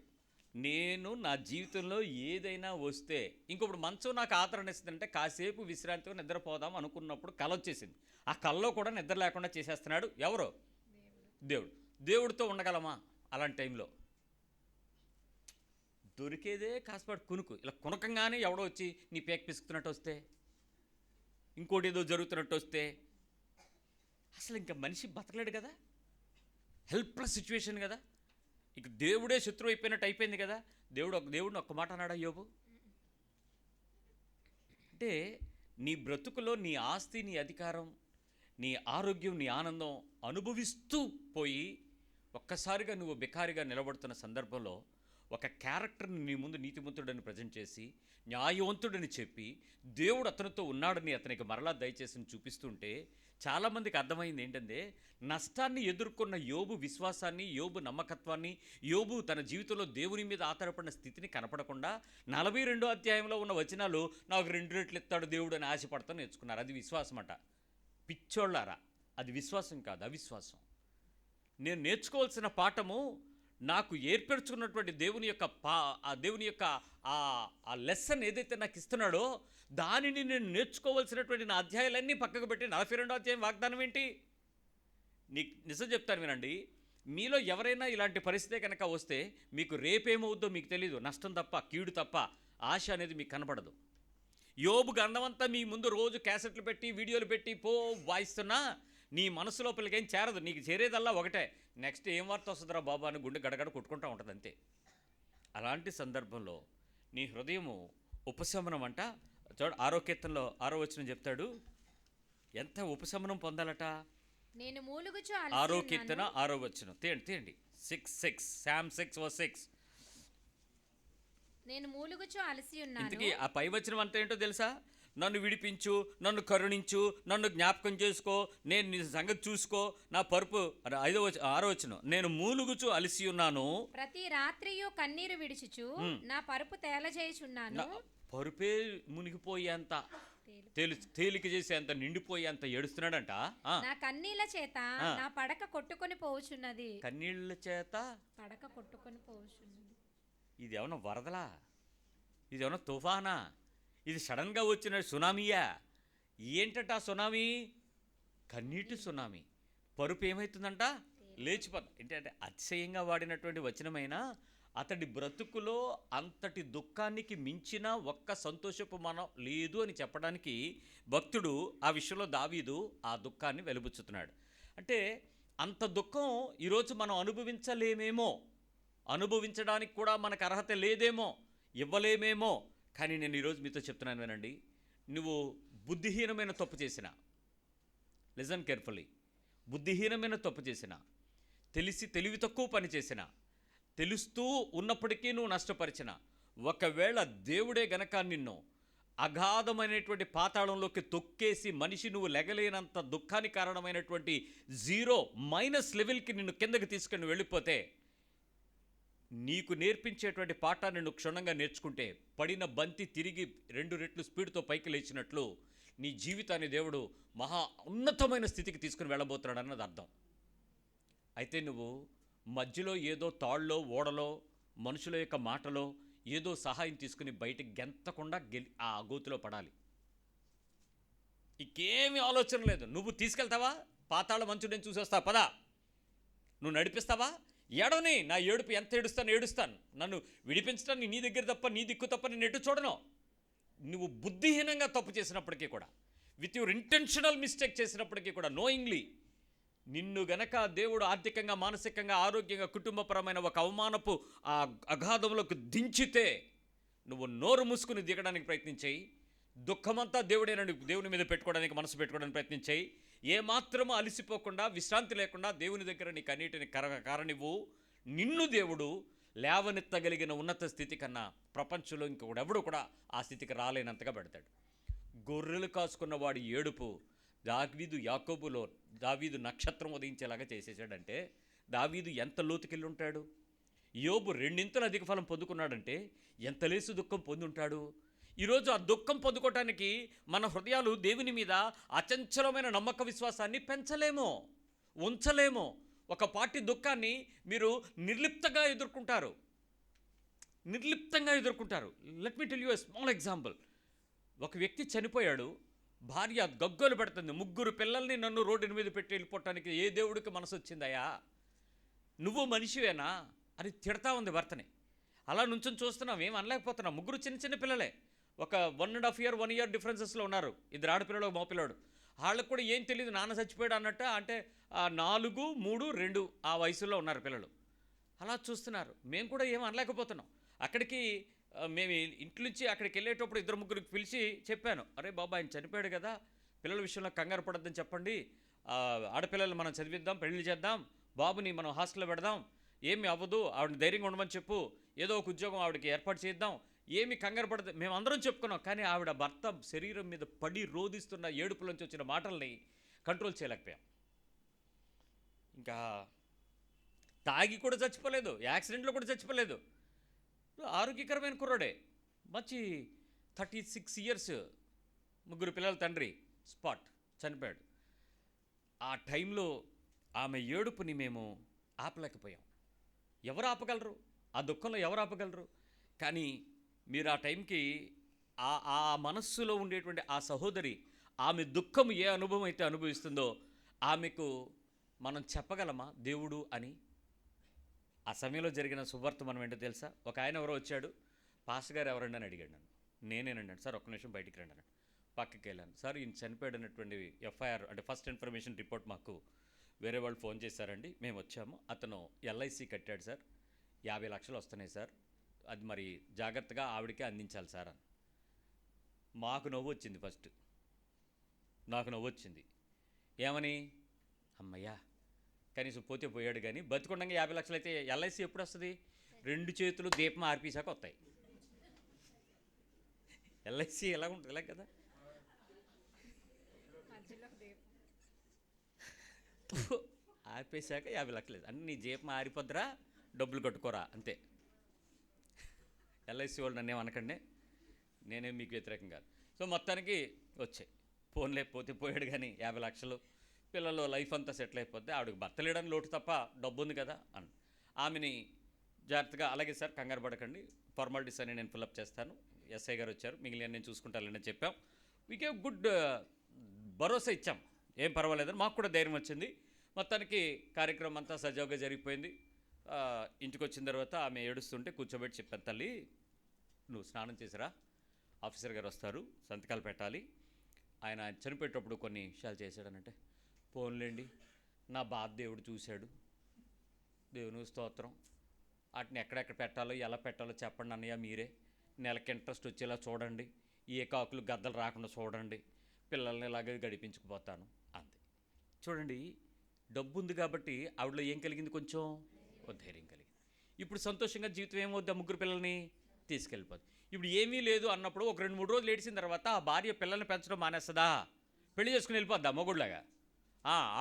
Speaker 1: నేను నా జీవితంలో ఏదైనా వస్తే ఇంకొప్పుడు మంచం నాకు ఆదరణ ఇస్తుందంటే కాసేపు విశ్రాంతిగా నిద్రపోదాం అనుకున్నప్పుడు కళ వచ్చేసింది. ఆ కల్లో కూడా నిద్ర లేకుండా చేసేస్తున్నాడు. ఎవరో? దేవుడు. దేవుడితో ఉండగలమా అలాంటి టైంలో? దొరికేదే కాసేపాటు కునుకు. ఇలా కునకంగానే ఎవడో వచ్చి నీ పేక పిసుకుతున్నట్టు వస్తే, ఇంకోటి ఏదో జరుగుతున్నట్టు వస్తే అసలు ఇంకా మనిషి బతకలేడు కదా, హెల్ప్లెస్ సిచ్యువేషన్ కదా, ఇక దేవుడే శత్రువు అయిపోయినట్టు అయిపోయింది కదా. దేవుడిని ఒక్క మాట అన్నాడా యోబు? అంటే నీ బ్రతుకులో నీ ఆస్తి, నీ అధికారం, నీ ఆరోగ్యం, నీ ఆనందం అనుభవిస్తూ పోయి ఒక్కసారిగా నువ్వు బికారిగా నిలబడుతున్న సందర్భంలో ఒక క్యారెక్టర్ని నీ ముందు నీతిమంతుడని ప్రజెంట్ చేసి న్యాయవంతుడని చెప్పి దేవుడు అతనితో ఉన్నాడని అతనికి మరలా దయచేసి చూపిస్తుంటే చాలామందికి అర్థమైంది ఏంటంటే, నష్టాన్ని ఎదుర్కొన్న యోబు విశ్వాసాన్ని, యోబు నమ్మకత్వాన్ని, యోబు తన జీవితంలో దేవుని మీద ఆధారపడిన స్థితిని కనపడకుండా 42వ అధ్యాయంలో ఉన్న వచనాలు నాకు 2 రెట్లు ఇస్తాడు దేవుడు అని ఆశపడతా నేర్చుకున్నారు. అది విశ్వాసం అట. పిచ్చోళ్ళారా, అది విశ్వాసం కాదు, అవిశ్వాసం. నేను నేర్చుకోవాల్సిన పాఠము, నాకు ఏర్పరచుకున్నటువంటి దేవుని యొక్క ఆ లెసన్ ఏదైతే నాకు ఇస్తున్నాడో దానిని నేను నేర్చుకోవాల్సినటువంటి నా అధ్యాయాలన్నీ పక్కకు పెట్టి 42వ అధ్యాయం వాగ్దానం ఏంటి? నీకు నిజం చెప్తాను వినండి, మీలో ఎవరైనా ఇలాంటి పరిస్థితి కనుక వస్తే మీకు రేపేమవుద్దో మీకు తెలీదు. నష్టం తప్ప, కీడు తప్ప ఆశ అనేది మీకు కనపడదు. యోబు గ్రంథమంతా మీ ముందు రోజు క్యాసెట్లు పెట్టి వీడియోలు పెట్టి వాయిస్తున్నా నీ మనసు లోపలికి ఏం చేరదు. నీకు చేరేదల్లా ఒకటే, నెక్స్ట్ ఏం వార్త వస్తుందిరా బాబా అని గుండె గడగడ కొట్టుకుంటూ ఉంటుంది అంతే. అలాంటి సందర్భంలో నీ హృదయము ఉపశమనం అంట. చూడు 6వ కీర్తనలో 6వ వచనం చెప్తాడు, ఎంత ఉపశమనం పొందాలట.
Speaker 2: నేను మూలుగుచు
Speaker 1: 6వ కీర్తన 6వ వచనం తీయండి 6 సామ్ 6:6.
Speaker 2: నేను మూలుగుచు అలసి ఉన్నాను.
Speaker 1: ఇంతకీ ఆ పై వచనం అంతా ఏంటో తెలుసా? నన్ను విడిపించు, నన్ను కరుణించు, నన్ను జ్ఞాపకం చేసుకో, నేను నీ సంగతి చూసుకో, నా పరుపు 6వ వచనం, నేను మూలుగుచు అలసి ఉన్నాను,
Speaker 2: ప్రతి రాత్రియు కన్నీరు విడిచుచు నా పరుపు తేలజేయుచున్నాను.
Speaker 1: పరుపే మునిగిపోయేంత తేలిక చేసేంత నిండిపోయేంత ఏడుస్తున్నాడంట.
Speaker 2: నా కన్నీళ్ళ చేత నా పడక కొట్టుకొని పోవుచున్నది.
Speaker 1: కన్నీళ్ళ చేత
Speaker 2: పడక కొట్టుకొని పోవుచున్నది.
Speaker 1: ఇది ఏమన్నా వరదలా? ఇది ఏమన్నా తుఫానా? ఇది సడన్గా వచ్చిన సునామీయా? ఏంటట ఆ సునామీ? కన్నీటి సునామీ. పరుపు ఏమవుతుందంట? లేచిపోతుంది. ఏంటంటే అతిశయంగా వాడినటువంటి వచనమైనా అతడి బ్రతుకులో అంతటి దుఃఖానికి మించిన ఒక్క సంతోషపు మనం లేదు అని చెప్పడానికి భక్తుడు ఆ విషయంలో దావీదు ఆ దుఃఖాన్ని వెలుబుచ్చుతున్నాడు. అంటే అంత దుఃఖం ఈరోజు మనం అనుభవించలేమేమో, అనుభవించడానికి కూడా మనకు అర్హత లేదేమో, ఇవ్వలేమేమో. కానీ నేను ఈరోజు మీతో చెప్తున్నాను వినండి, నువ్వు బుద్ధిహీనమైన తప్పు చేసిన, లిజన్ కేర్ఫుల్లీ, బుద్ధిహీనమైన తప్పు చేసిన, తెలివి తక్కువ పని చేసిన, తెలుస్తూ ఉన్నప్పటికీ నువ్వు నష్టపరిచిన, ఒకవేళ దేవుడే గనక నిన్ను అగాధమైనటువంటి పాతాళంలోకి తొక్కేసి మనిషి నువ్వు లెగలేనంత దుఃఖానికి కారణమైనటువంటి -, లెవెల్కి నిన్ను కిందకి తీసుకుని వెళ్ళిపోతే, నీకు నేర్పించేటువంటి పాఠాన్ని నువ్వు క్షుణ్ణంగా నేర్చుకుంటే పడిన బంతి తిరిగి 2 రెట్లు స్పీడ్తో పైకి లేచినట్లు నీ జీవితాన్ని దేవుడు మహా ఉన్నతమైన స్థితికి తీసుకుని వెళ్ళబోతున్నాడు అన్నది అర్థం. అయితే నువ్వు మధ్యలో ఏదో తాళ్ళలో, ఓడలో, మనుషుల యొక్క మాటలో ఏదో సహాయం తీసుకుని బయటికి గెంతకుండా ఆ గోతులో పడాలి. ఇంకేమీ ఆలోచన లేదు. నువ్వు తీసుకెళ్తావా? పాతాళ మంచు నేను చూసేస్తా పదా, నువ్వు నడిపిస్తావా? ఏడవని, నా ఏడుపు ఎంత ఏడుస్తాను, నన్ను విడిపించడానికి నీ దగ్గర తప్ప, నీ దిక్కు తప్ప నేను ఎటు చూడను. నువ్వు బుద్ధిహీనంగా తప్పు చేసినప్పటికీ కూడా, విత్ యువర్ ఇంటెన్షనల్ మిస్టేక్ చేసినప్పటికీ కూడా, నోయింగ్లీ నిన్ను గనక దేవుడు ఆర్థికంగా, మానసికంగా, ఆరోగ్యంగా, కుటుంబపరమైన ఒక అవమానపు ఆ అగాధంలోకి దించితే నువ్వు నోరు మూసుకుని దిగడానికి ప్రయత్నించేయి. దుఃఖమంతా దేవుని మీద పెట్టుకోవడానికి, మనసు పెట్టుకోవడానికి ప్రయత్నించేయి. ఏమాత్రమూ అలసిపోకుండా, విశ్రాంతి లేకుండా దేవుని దగ్గర నీ కన్నీటిని కారనివ్వు. నిన్ను దేవుడు లేవనెత్తగలిగిన ఉన్నత స్థితి కన్నా ప్రపంచంలో ఇంకొకడెవడు కూడా ఆ స్థితికి రాలేనంతగా పెడతాడు. గొర్రెలు కాసుకున్న వాడి ఏడుపు దావీదు నక్షత్రం ఉదయించేలాగా చేసేసాడంటే దావీదు ఎంత లోతుకెళ్ళి ఉంటాడు. యోబు రెండింతలు అధిక ఫలం పొందుకున్నాడంటే ఎంత లేసు దుఃఖం పొందుంటాడు. ఈరోజు ఆ దుఃఖం పొందుకోవటానికి మన హృదయాలు దేవుని మీద అచంచలమైన నమ్మక విశ్వాసాన్ని పెంచలేమో, ఉంచలేమో. ఒక పార్టీ దుఃఖాన్ని మీరు నిర్లిప్తంగా ఎదుర్కొంటారు. Let me tell you a small example. ఒక వ్యక్తి చనిపోయాడు, భార్య గగ్గోలు పెడుతుంది, 3 పిల్లల్ని నన్ను రోడ్డు మీద పెట్టి వెళ్ళిపోవటానికి ఏ దేవుడికి మనసు వచ్చిందయ్యా, నువ్వు మనిషివేనా అని తిడతా ఉంది భర్తని. అలా నుంచొని చూస్తున్నాం, ఏం అనలేకపోతున్నాం. 3 చిన్న చిన్న పిల్లలే, ఒక 1.5 year 1 year డిఫరెన్సెస్లో ఉన్నారు. 2 ఆడపిల్లలు, మగపిల్లాడు. వాళ్ళకు కూడా ఏం తెలియదు, నాన్న చచ్చిపోయాడు అన్నట్టు. అంటే 4, 3, 2 ఆ వయసులో ఉన్నారు పిల్లలు. అలా చూస్తున్నారు. మేము కూడా ఏం అనలేకపోతున్నాం. అక్కడికి మేము ఇంటి నుంచి అక్కడికి వెళ్ళేటప్పుడు 2-3 పిలిచి చెప్పాను, అరే బాబా ఆయన చనిపోయాడు కదా, పిల్లల విషయంలో కంగారు పడద్దని చెప్పండి, ఆడపిల్లలు మనం చదివిద్దాం, పెళ్లి చేద్దాం, బాబుని మనం హాస్టల్లో పెడదాం, ఏమి అవ్వదు, ఆవిడని ధైర్యంగా ఉండమని చెప్పు, ఏదో ఒక ఉద్యోగం ఆవిడకి ఏర్పాటు చేద్దాం, ఏమి కంగారు పడదు. మేము అందరం చెప్పుకున్నాం. కానీ ఆవిడ భర్త శరీరం మీద పడి రోధిస్తున్న ఏడుపులోంచి వచ్చిన మాటల్ని కంట్రోల్ చేయలేకపోయాం. ఇంకా తాగి కూడా చచ్చిపోలేదు, యాక్సిడెంట్లో కూడా చచ్చిపోలేదు, ఆరోగ్యకరమైన కుర్రాడే, మంచి 36 years, 3 పిల్లల తండ్రి, స్పాట్ చనిపోయాడు. ఆ టైంలో ఆమె ఏడుపుని మేము ఆపలేకపోయాం. ఎవరు ఆపగలరు? ఆ దుఃఖంలో ఎవరు ఆపగలరు? కానీ మీరు ఆ టైంకి ఆ మనస్సులో ఉండేటువంటి ఆ సహోదరి, ఆమె దుఃఖం ఏ అనుభవం అయితే అనుభవిస్తుందో ఆమెకు మనం చెప్పగలమా దేవుడు అని? ఆ సమయంలో జరిగిన సువర్తమానం ఏంటో తెలుసా? ఒక ఆయన ఎవరో వచ్చాడు, పాస్టర్ గారు ఎవరండి అని అడిగాడు నన్ను. నేనేనండి. సార్ ఒక్క నిమిషం బయటికి రండి అన్నాడు. పక్కకి వెళ్ళాను. సార్ ఈయన చనిపోయాడు అన్నటువంటి FIR అంటే ఫస్ట్ ఇన్ఫర్మేషన్ రిపోర్ట్ మాకు వేరే వాళ్ళు ఫోన్ చేశారండి, మేము వచ్చాము. అతను LIC కట్టాడు సార్, 50 లక్షలు వస్తున్నాయి సార్, అది మరి జాగ్రత్తగా ఆవిడకే అందించాలి సార్ అని. మాకు నవ్వు వచ్చింది. ఫస్ట్ నాకు నవ్వు వచ్చింది. ఏమని? అమ్మయ్యా కనీసం పోతే పోయాడు, కానీ బతికుండగా 50 లక్షలు అయితే LIC ఎప్పుడు వస్తుంది? 2 చేతులు దీపం ఆర్పేశాక వస్తాయి. LIC ఎలా ఉంటుంది? ఇలా కదా, ఆర్పేశాక 50 లక్షలు అంటే నీ జీపం ఆరిపోద్దురా, డబ్బులు కట్టుకోరా అంతే. LIC వాళ్ళు నన్ను ఏమనకండి, నేనేం మీకు వ్యతిరేకం కాదు. సో మొత్తానికి వచ్చాయి. ఫోన్ లేకపోతే పోయాడు, కానీ 50 లక్షలు, పిల్లలు లైఫ్ అంతా సెటిల్ అయిపోద్ది, ఆవిడకి భర్త లేడని లోటు తప్ప డబ్బు ఉంది కదా అని ఆమెని జాగ్రత్తగా, అలాగే సార్ కంగారు పడకండి, ఫార్మాలిటీస్ అని నేను ఫిల్అప్ చేస్తాను, SI గారు వచ్చారు, మిగిలిన నేను చూసుకుంటానని చెప్పాం. వీకే గుడ్ భరోసా ఇచ్చాం, ఏం పర్వాలేదని మాకు కూడా ధైర్యం వచ్చింది. మొత్తానికి కార్యక్రమం అంతా సజావుగా జరిగిపోయింది. ఇంటికి వచ్చిన తర్వాత ఆమె ఏడుస్తుంటే కూర్చోబెట్టి చెప్పాను, తల్లి నువ్వు స్నానం చేసిరా, ఆఫీసర్ గారు వస్తారు, సంతకాలు పెట్టాలి, ఆయన చనిపోయేటప్పుడు కొన్ని విషయాలు చేశాడనంటే, పోన్లేండి నా బాధ దేవుడు చూశాడు, దేవుని స్తోత్రం, వాటిని ఎక్కడెక్కడ పెట్టాలో ఎలా పెట్టాలో చెప్పండి అన్నయ్య మీరే, నెలకి ఇంట్రెస్ట్ వచ్చేలా చూడండి, ఏ కాకులు గద్దలు రాకుండా చూడండి, పిల్లల్ని ఇలాగే గడిపించుకుపోతాను అంతే. చూడండి, డబ్బు ఉంది కాబట్టి ఆవిడలో ఏం కలిగింది? కొంచెం ధైర్యం కలిగింది. ఇప్పుడు సంతోషంగా జీవితం ఏమవుద్ది? 3 పిల్లల్ని తీసుకెళ్ళిపోద్ది. ఇప్పుడు ఏమీ లేదు అన్నప్పుడు ఒక 2-3 రోజులు ఏడిసిన తర్వాత ఆ భార్య పిల్లల్ని పెంచడం మానేస్తుందా? పెళ్లి చేసుకుని వెళ్ళిపోద్దా మగోళ్ళలాగా?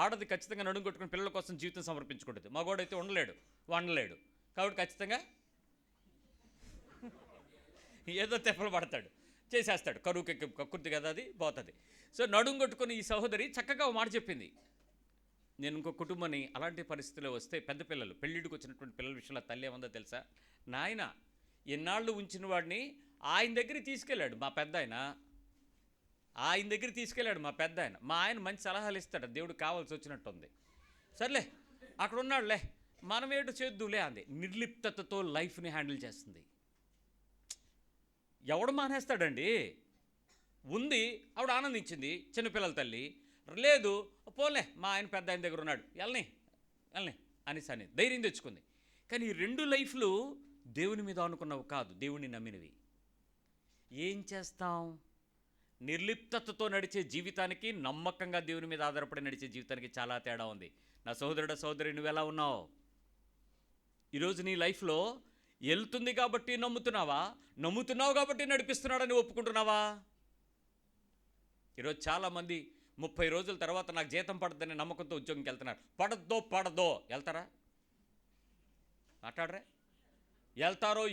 Speaker 1: ఆడది ఖచ్చితంగా నడుము కొట్టుకుని పిల్లల కోసం జీవితం సమర్పించుకుంటుంది. మగోడైతే ఉండలేడు, వండలేడు, కాబట్టి ఖచ్చితంగా ఏదో తెప్పలు పడతాడు, చేసేస్తాడు, కరువుకి కక్కుర్తి కదా, అది పోతుంది. సో నడుము కొట్టుకుని ఈ సహోదరి చక్కగా ఒక మాట చెప్పింది. నేను ఇంకో కుటుంబాన్ని అలాంటి పరిస్థితిలో వస్తే, పెద్ద పిల్లలు పెళ్ళిడికి వచ్చినటువంటి పిల్లల విషయంలో తల్లి ఏమందో తెలుసా? నాయన ఎన్నాళ్ళు ఉంచిన వాడిని ఆయన దగ్గరికి తీసుకెళ్ళాడు మా పెద్ద ఆయన, మా ఆయన మంచి సలహాలు ఇస్తాడు, దేవుడు కావాల్సి వచ్చినట్టుంది, సర్లే అక్కడ ఉన్నాడులే, మనం ఏడు చేద్దులే అంది. నిర్లిప్తతతో లైఫ్ని హ్యాండిల్ చేస్తుంది. ఎవడు మానేస్తాడండి? ఉంది, ఆవిడ ఆనందించింది, చిన్నపిల్లల తల్లి, లేదు పోలే మా ఆయన పెద్ద ఆయన దగ్గర ఉన్నాడు, వెళ్ళని అనేసి అని ధైర్యం తెచ్చుకుంది. కానీ ఈ 2 లైఫ్లు దేవుని మీద అనుకున్నవి కాదు, దేవుణ్ణి నమ్మినవి. ఏం చేస్తాం? నిర్లిప్తతతో నడిచే జీవితానికి, నమ్మకంగా దేవుని మీద ఆధారపడి నడిచే జీవితానికి చాలా తేడా ఉంది. నా సహోదరుడు, సహోదరి, నువ్వు ఎలా ఉన్నావు? ఈరోజు నీ లైఫ్లో వెళ్తుంది కాబట్టి నమ్ముతున్నావా, నమ్ముతున్నావు కాబట్టి నడిపిస్తున్నాడని ఒప్పుకుంటున్నావా? ఈరోజు చాలామంది 30 రోజుల తర్వాత నాకు జీతం పడద్దనే నమ్మకంతో ఉద్యోగంకి వెళ్తున్నారు. పడదో వెళ్తారా? మాట్లాడరే? వెళ్తారో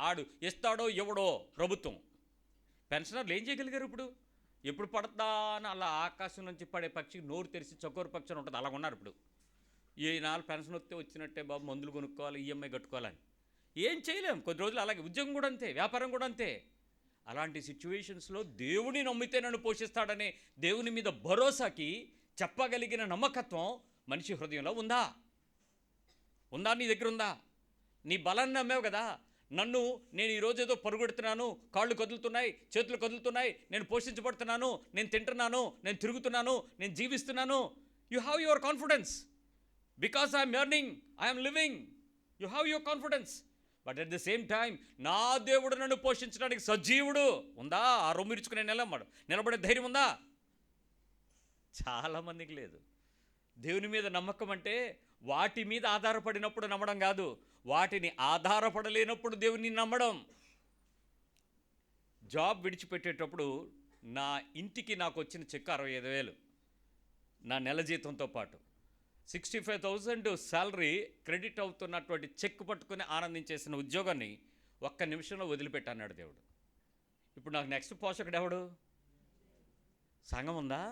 Speaker 1: ఆడు ఇస్తాడో ఇవ్వడో ప్రభుత్వం. పెన్షనర్లు ఏం చేయగలిగారు ఇప్పుడు? ఎప్పుడు పడతా అని అలా ఆకాశం నుంచి పడే పక్షి నోరు తెరిచి చకోరు పక్షి అని ఉంటుంది, అలా ఉన్నారు ఇప్పుడు. ఈ 4 పెన్షన్ వస్తే వచ్చినట్టే బాబు, మందులు కొనుక్కోవాలి, ఈఎంఐ కట్టుకోవాలని. ఏం చేయలేం. కొద్ది రోజులు అలాగే. ఉద్యోగం కూడా అంతే, వ్యాపారం కూడా అంతే. అలాంటి సిచ్యువేషన్స్లో దేవుని నమ్మితే నన్ను పోషిస్తాడనే దేవుని మీద భరోసాకి చెప్పగలిగిన నమ్మకత్వం మనిషి హృదయంలో ఉందా? నీ దగ్గర ఉందా? నీ బలాన్ని నమ్మావు కదా. నేను ఈరోజు ఏదో పరుగెడుతున్నాను, కాళ్ళు కదులుతున్నాయి, చేతులు కదులుతున్నాయి, నేను పోషించబడుతున్నాను, నేను తింటున్నాను, నేను తిరుగుతున్నాను, నేను జీవిస్తున్నాను. You have your confidence because I'm earning, I'm living. You have your confidence. But at the same time నా దేవుడు నన్ను పోషించడానికి సజీవుడు ఉందా? ఆ రొమ్ము ఇరుచుకునే నిలబడే ధైర్యం ఉందా? చాలామందికి లేదు. దేవుని మీద నమ్మకం అంటే వాటి మీద ఆధారపడినప్పుడు నమ్మడం కాదు, వాటిని ఆధారపడలేనప్పుడు దేవుని నమ్మడం. జాబ్ విడిచిపెట్టేటప్పుడు నా ఇంటికి నాకు వచ్చిన చెక్ 65,000 నా నెల జీతంతో పాటు. 65,000 శాలరీ క్రెడిట్ అవుతున్నటువంటి చెక్ పట్టుకుని ఆనందించేసిన ఉద్యోగాన్ని ఒక్క నిమిషంలో వదిలిపెట్టన్నాడు దేవుడు. ఇప్పుడు నాకు నెక్స్ట్ పోషకుడు ఎవడు? సంఘం ఉందా?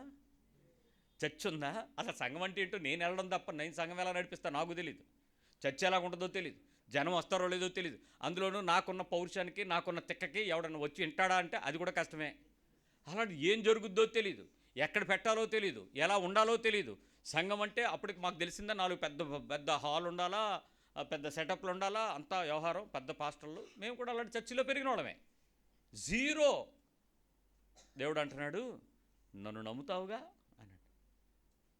Speaker 1: చర్చ్ ఉందా? అసలు సంఘం అంటే ఏంటో నేను వెళ్ళడం తప్ప నేను సంఘం ఎలా నడిపిస్తా నాకు తెలియదు. చర్చ్ ఎలా ఉంటుందో తెలియదు, జనం వస్తారో లేదో తెలియదు. అందులోనూ నాకున్న పౌరుషానికి, నాకున్న తిక్కకి ఎవడన్నా వచ్చి వింటాడా అంటే అది కూడా కష్టమే. అలాంటి ఏం జరుగుద్దో తెలియదు, ఎక్కడ పెట్టాలో తెలియదు, ఎలా ఉండాలో తెలియదు. సంఘం అంటే అప్పటికి మాకు తెలిసిందా 4 పెద్ద పెద్ద హాల్ ఉండాలా, పెద్ద సెటప్లు ఉండాలా, అంతా వ్యవహారం, పెద్ద పాస్టర్లు. మేము కూడా అలాంటి చర్చిలో పెరిగిన వాళ్ళమే. జీరో. దేవుడు అంటున్నాడు నన్ను నమ్ముతావుగా అన్నాడు.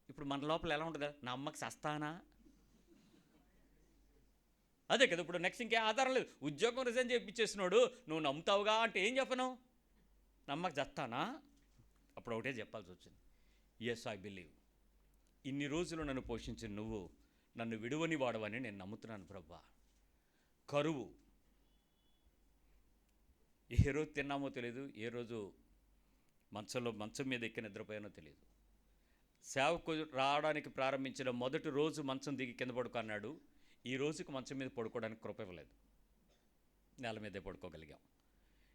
Speaker 1: ఇప్పుడు మన లోపల ఎలా ఉంటుంది? నా అమ్మకి సస్తానా? అదే కదా. ఇప్పుడు నెక్స్ట్ ఇంకే ఆధారం లేదు. ఉద్యోగం రిజైన్ చేయించేసినాడు, నువ్వు నమ్ముతావుగా అంటే ఏం చెప్పను? నమ్మకి చస్తానా? అప్పుడు ఒకటే చెప్పాల్సి వచ్చింది, ఎస్ ఐ బిలీవ్. ఇన్ని రోజులు నన్ను పోషించిన నువ్వు నన్ను విడువని వాడవని నేను నమ్ముతున్నాను ప్రభువా. కరువు ఏ రోజు తిన్నామో తెలియదు, ఏ రోజు మంచం మీద ఎక్కి నిద్రపోయానో తెలియదు. సేవకు రావడానికి ప్రారంభించిన మొదటి రోజు మంచం దిగి కింద పడుకున్నాడు. ఈ రోజుకి మంచం మీద పడుకోవడానికి కృప ఇవ్వలేదు, నేల మీదే పడుకోగలిగాం.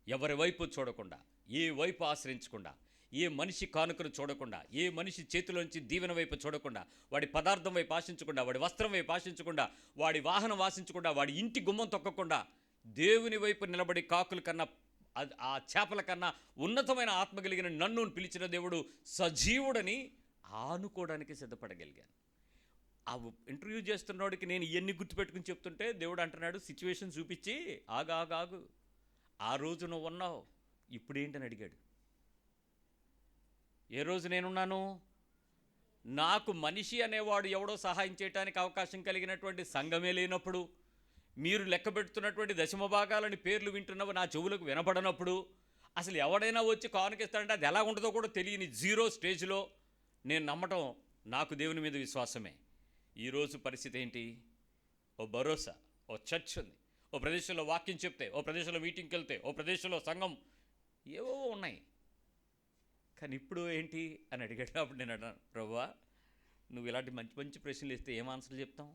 Speaker 1: ఎవరి వైపు చూడకుండా, ఏ వైపు ఆశ్రయించకుండా, ఏ మనిషి కానుకను చూడకుండా, ఏ మనిషి చేతిలోంచి దీవెన వైపు చూడకుండా, వాడి పదార్థం వైపు ఆశించకుండా, వాడి వస్త్రం వైపు ఆశించకుండా, వాడి వాహనం ఆశించకుండా, వాడి ఇంటి గుమ్మం తొక్కకుండా, దేవుని వైపు నిలబడి కాకుల కన్నా, ఆ చేపల కన్నా ఉన్నతమైన ఆత్మ కలిగిన నన్ను పిలిచిన దేవుడు సజీవుడని ఆనుకోవడానికి సిద్ధపడగలిగాను. ఆ ఇంటర్వ్యూ చేస్తున్నవాడికి నేను ఇవన్నీ గుర్తుపెట్టుకుని చెప్తుంటే దేవుడు అంటున్నాడు సిచ్యువేషన్ చూపించి, ఆగు, ఆ రోజు నువ్వు ఉన్నావు, ఇప్పుడేంటని అడిగాడు. ఏ రోజు నేనున్నాను? నాకు మనిషి అనేవాడు ఎవడో సహాయం చేయడానికి అవకాశం కలిగినటువంటి సంఘమే లేనప్పుడు, మీరు లెక్క పెడుతున్నటువంటి దశమ భాగాలని పేర్లు వింటున్నవి నా చెవులకు వినపడనప్పుడు, అసలు ఎవడైనా వచ్చి కానుకిస్తాడంటే అది ఎలా ఉంటుందో కూడా తెలియని జీరో స్టేజ్లో నేను నమ్మటం నాకు దేవుని మీద విశ్వాసమే. ఈరోజు పరిస్థితి ఏంటి? ఓ భరోసా, ఓ చర్చ్ ఉంది, ఓ ప్రదేశంలో వాక్యం చెప్తే, ఓ ప్రదేశంలో మీటింగ్కి వెళ్తే, ఓ ప్రదేశంలో సంఘం, ఏవో ఉన్నాయి. కానీ ఇప్పుడు ఏంటి అని అడిగాడు. అప్పుడు నేను అన్నాను, ప్రభువా నువ్వు ఇలాంటి మంచి మంచి ప్రశ్నలు ఇస్తే ఏం ఆన్సర్ చెప్తాం,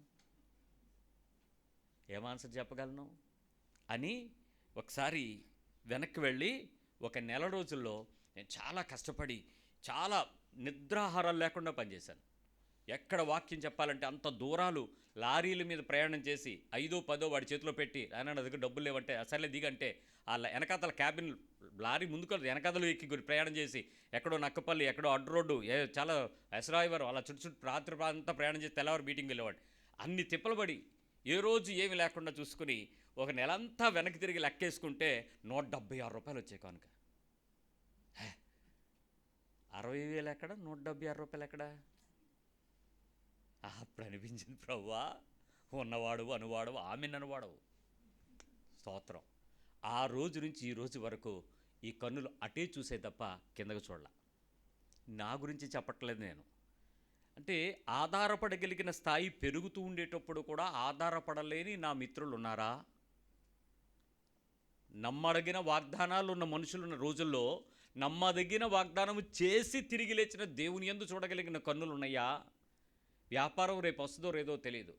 Speaker 1: ఏం ఆన్సర్ చెప్పగలను అని ఒకసారి వెనక్కి వెళ్ళి ఒక నెల రోజుల్లో నేను చాలా కష్టపడి, చాలా నిద్రాహారాలు లేకుండా పనిచేశాను. ఎక్కడ వాక్యం చెప్పాలంటే అంత దూరాలు లారీల మీద ప్రయాణం చేసి 5, 10 వాడి చేతిలో పెట్టి, ఆయన నా దగ్గర డబ్బులు లేవంటే అసలే దిగంటే ఆ వెనకాతల క్యాబిన్ లారీ ముందుకు వెనకాతలు ఎక్కి ప్రయాణం చేసి ఎక్కడో నక్కపల్లి, ఎక్కడో అడ్డు రోడ్డు, చాలా ఎసరాయివారు అలా చుట్టూ రాత్రి అంతా ప్రయాణం చేసి తెల్లవారు మీటింగ్ వెళ్ళేవాడు. అన్ని తిప్పలు పడి ఏ రోజు ఏమి లేకుండా చూసుకుని ఒక నెలంతా వెనక్కి తిరిగి లెక్కేసుకుంటే 176 రూపాయలు వచ్చాయి కనుక. 60,000 ఎక్కడ, 176 రూపాయలు ఎక్కడ? అప్పుడు అనిపించింది, ప్రభువా ఉన్నవాడు అనువాడు ఆమెననువాడవు, స్తోత్రం. ఆ రోజు నుంచి ఈ రోజు వరకు ఈ కన్నులు అటే చూసే తప్ప కిందకు చూడాల. నా గురించి చెప్పట్లేదు నేను. అంటే ఆధారపడగలిగిన స్థాయి పెరుగుతూ ఉండేటప్పుడు కూడా ఆధారపడలేని నా మిత్రులు ఉన్నారా? నమ్మదగిన వాగ్దానాలు ఉన్న మనుషులున్న రోజుల్లో నమ్మదగిన వాగ్దానం చేసి తిరిగి లేచిన దేవుని యందు చూడగలిగిన కన్నులు ఉన్నాయా? వ్యాపారం రేపు వస్తుందో లేదో తెలియదు.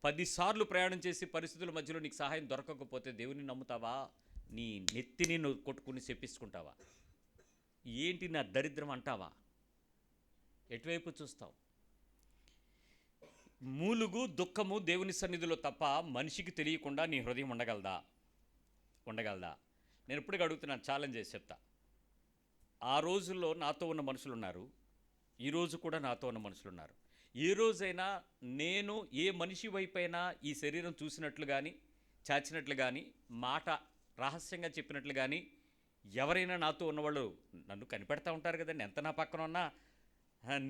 Speaker 1: 10 సార్లు ప్రయాణం చేసి పరిస్థితుల మధ్యలో నీకు సహాయం దొరకకపోతే దేవుని నమ్ముతావా? నీ నెత్తిని నువ్వు కొట్టుకుని చెప్పించుకుంటావా? ఏంటి నా దరిద్రం అంటావా? ఎటువైపు చూస్తావు? మూలుగు దుఃఖము దేవుని సన్నిధిలో తప్ప మనిషికి తెలియకుండా నీ హృదయం ఉండగలదా? నేను ఇప్పటికీ అడుగుతున్నాను, ఛాలెంజ్ చేసి చెప్తా. ఆ రోజుల్లో నాతో ఉన్న మనుషులు ఉన్నారు, ఈరోజు కూడా నాతో ఉన్న మనుషులు ఉన్నారు. ఏ రోజైనా నేను ఏ మనిషి వైపైనా ఈ శరీరం చూసినట్లు కానీ, చాచినట్లు కానీ, మాట రహస్యంగా చెప్పినట్లు కానీ ఎవరైనా నాతో ఉన్నవాళ్ళు నన్ను కనిపెడతా ఉంటారు కదండి. ఎంత నా పక్కన ఉన్నా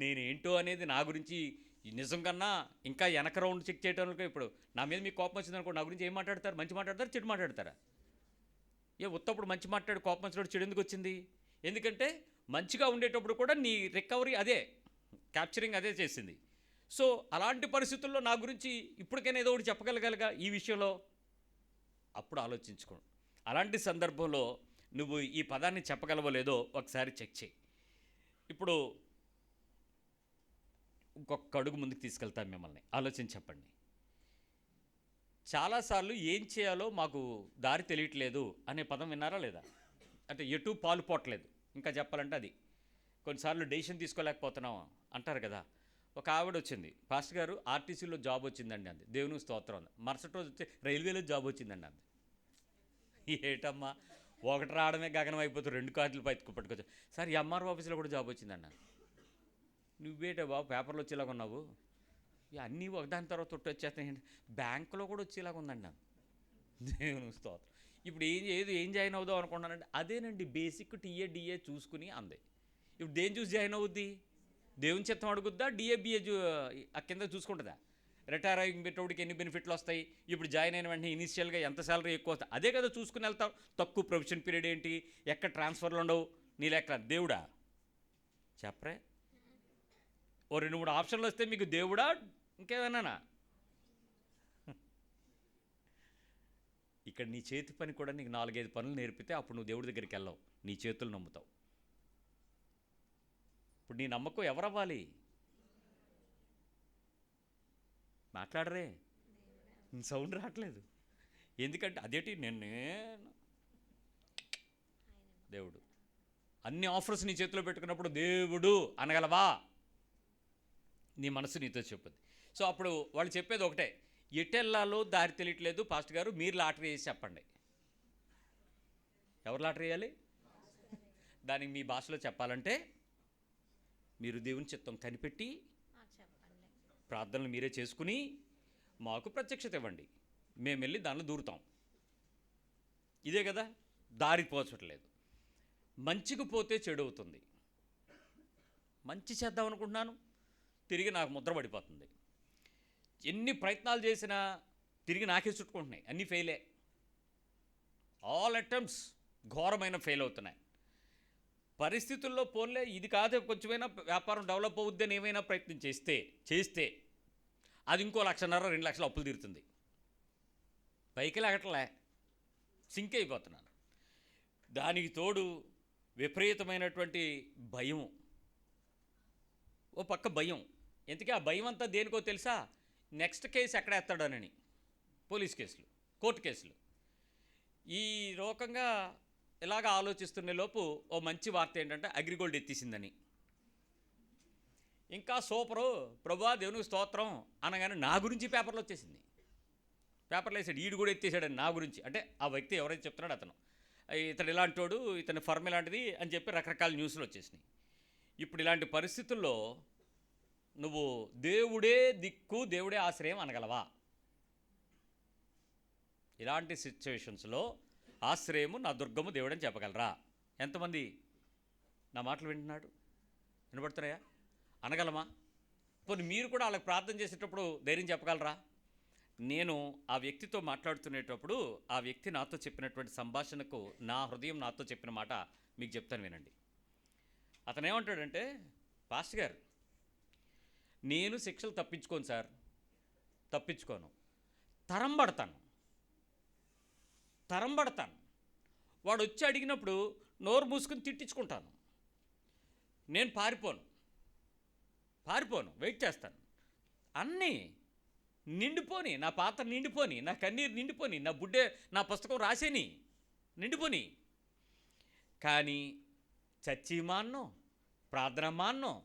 Speaker 1: నేనేంటో అనేది నా గురించి నిజం కన్నా ఇంకా వెనక రౌండ్ చెక్ చేయడానికి. ఇప్పుడు నా మీద మీకు కోపం వచ్చిందనుకో, నా గురించి ఏం మాట్లాడతారు? మంచి మాట్లాడతారు, చెడు మాట్లాడతారా? ఉత్తప్పుడు మంచి మాట్లాడి కోపం వచ్చినప్పుడు చెడు ఎందుకు వచ్చింది? ఎందుకంటే మంచిగా ఉండేటప్పుడు కూడా నీ రికవరీ అదే, క్యాప్చరింగ్ అదే చేసింది. సో అలాంటి పరిస్థితుల్లో నా గురించి ఇప్పటికైనా ఏదో ఒకటి చెప్పగలగలగా ఈ విషయంలో, అప్పుడు ఆలోచించుకో. అలాంటి సందర్భంలో నువ్వు ఈ పదాన్ని చెప్పగలవో లేదో ఒకసారి చెక్ చేయి. ఇప్పుడు ఇంకొక అడుగు ముందుకు తీసుకెళ్తాను మిమ్మల్ని. ఆలోచించి చెప్పండి. చాలాసార్లు ఏం చేయాలో మాకు దారి తెలియట్లేదు అనే పదం విన్నారా లేదా? అంటే ఎటు పాలు పోవట్లేదు. ఇంకా చెప్పాలంటే అది కొన్నిసార్లు డెసిషన్ తీసుకోలేకపోతున్నాం అంటారు కదా. ఒక ఆవిడ వచ్చింది, పాస్టర్ గారు ఆర్టీసీలో జాబ్ వచ్చిందండి అంది. దేవునికి స్తోత్రం అంది. మరుసటి రోజు వచ్చి రైల్వేలో జాబ్ వచ్చిందండి అంది. ఏటమ్మా, ఒకటి రావడమే గగనం అయిపోతుంది, 2 కార్డులు పట్టుకొచ్చు. సార్ ఎంఆర్ఓ ఆఫీస్లో కూడా జాబ్ వచ్చిందన్న. నువ్వేట బాబు పేపర్లో వచ్చేలాగా ఉన్నావు, అన్నీ ఒకదాని తర్వాత వచ్చేస్తాయండి. బ్యాంకులో కూడా వచ్చేలాగా ఉందండి నాకు. దేవుని స్తోత్రం. ఇప్పుడు ఏం జాయిన్ అవుదాం అనుకుంటున్నానండి. అదేనండి బేసిక్ టీఏ చూసుకుని అంది. ఇప్పుడు దేని చూసి జాయిన్ అవుద్ది? దేవుని చిత్తం అడుగుద్దా? డిఏ ఆ కింద చూసుకుంటుందా? రిటైర్ అయ్యి పెట్టేవాడికి ఎన్ని బెనిఫిట్లు వస్తాయి, ఇప్పుడు జాయిన్ అయిన వెంటనే ఇనిషియల్గా ఎంత శాలరీ ఎక్కువ వస్తుంది, అదే కదా చూసుకుని వెళ్తావు. తక్కువ ప్రొఫెషన్ పీరియడ్ ఏంటి, ఎక్కడ ట్రాన్స్ఫర్లు ఉండవు, నీ లెక్క దేవుడా చెప్పరే? ఓ 2-3 ఆప్షన్లు వస్తే మీకు దేవుడా ఇంకేమన్నానా? ఇక్కడ నీ చేతి పని కూడా నీకు 4-5 పనులు నేర్పితే అప్పుడు నువ్వు దేవుడి దగ్గరికి వెళ్ళవు, నీ చేతులు నమ్ముతావు. ఇప్పుడు నీ నమ్మకం ఎవరవ్వాలి? మాట్లాడరే, సౌండ్ రావట్లేదు. ఎందుకంటే అదేంటి నేను దేవుడు అన్ని ఆఫర్స్ నీ చేతిలో పెట్టుకున్నప్పుడు దేవుడు అనగలవా? నీ మనసు నీతో చెప్పుద్ది. సో అప్పుడు వాళ్ళు చెప్పేది ఒకటే, ఎటెల్లాలో దారి తెలియట్లేదు పాస్టర్ గారు, మీరు లాటరీ వేసి చెప్పండి. ఎవరు లాటరీ వేయాలి? దానికి మీ భాషలో చెప్పాలంటే మీరు దేవుని చిత్తం కనిపెట్టి ప్రార్థనలు మీరే చేసుకుని మాకు ప్రత్యక్షత ఇవ్వండి, మేము వెళ్ళి దానిలో దూరుతాం. ఇదే కదా, దారి పోచట్లేదు. మంచికి పోతే చెడు అవుతుంది. మంచి చేద్దాం అనుకుంటున్నాను, తిరిగి నాకు ముద్ర పడిపోతుంది. ఎన్ని ప్రయత్నాలు చేసినా తిరిగి నాకే చుట్టుకుంటున్నాయి, అన్నీ ఫెయిలే. ఆల్ అటెంప్ట్స్ ఘోరమైన ఫెయిల్ అవుతున్నాయి. పరిస్థితుల్లో పోన్లే, ఇది కాదు కొంచెమైనా వ్యాపారం డెవలప్ అవుద్దని ఏమైనా ప్రయత్నం చేస్తే అది ఇంకో 1,50,000 2 లక్షలు అప్పులు తీరుతుంది. పైకి లాగట్లే, సింక్ అయిపోతున్నాను. దానికి తోడు విపరీతమైనటువంటి భయం. ఓ పక్క భయం. ఎందుకే ఆ భయం అంతా దేనికో తెలుసా? నెక్స్ట్ కేసు ఎక్కడ ఎత్తాడనని. పోలీస్ కేసులు, కోర్టు కేసులు. ఈ రకంగా ఇలాగ ఆలోచిస్తున్న లోపు ఓ మంచి వార్త ఏంటంటే అగ్రిగోల్డ్ ఎత్తేసిందని. ఇంకా సూపరు, ప్రభువా దేవునికి స్తోత్రం అనగానే నా గురించి పేపర్లో వచ్చేసింది. పేపర్లో వేసాడు, ఈడు కూడా ఎత్తేసాడని నా గురించి. అంటే ఆ వ్యక్తి ఎవరైతే చెప్తున్నాడు అతను, ఇతడు ఇలాంటోడు, ఇతని ఫర్మ్ ఇలాంటిది అని చెప్పి రకరకాల న్యూస్లు వచ్చేసినాయి. ఇప్పుడు ఇలాంటి పరిస్థితుల్లో నువ్వు దేవుడే దిక్కు, దేవుడే ఆశ్రయం అనగలవా? ఇలాంటి సిచ్యువేషన్స్లో ఆశ్రయము నా దుర్గము దేవుడని చెప్పగలరా? ఎంతమంది నా మాటలు వింటున్నాడు? వినబడుతున్నాయా? అనగలమా? పోనీ మీరు కూడా వాళ్ళకి ప్రార్థన చేసేటప్పుడు ధైర్యం చెప్పగలరా? నేను ఆ వ్యక్తితో మాట్లాడుతునేటప్పుడు ఆ వ్యక్తి నాతో చెప్పినటువంటి సంభాషణకు నా హృదయం నాతో చెప్పిన మాట మీకు చెప్తాను, వినండి. అతను ఏమంటాడంటే, పాస్టర్ గారు నేను శిక్షలు తప్పించుకోను సార్, తప్పించుకోను, తరం పడతాను. వాడు వచ్చి అడిగినప్పుడు నోరు మూసుకుని తిట్టించుకుంటాను. నేను పారిపోను, వెయిట్ చేస్తాను. అన్నీ నిండిపోని, నా పాత్ర నిండిపోని, నా కన్నీరు నిండిపోని, నా బుడ్డే నా పుస్తకం రాసేని నిండిపోని. కానీ చచ్చి మాన్నం, ప్రార్థన మాన్నం,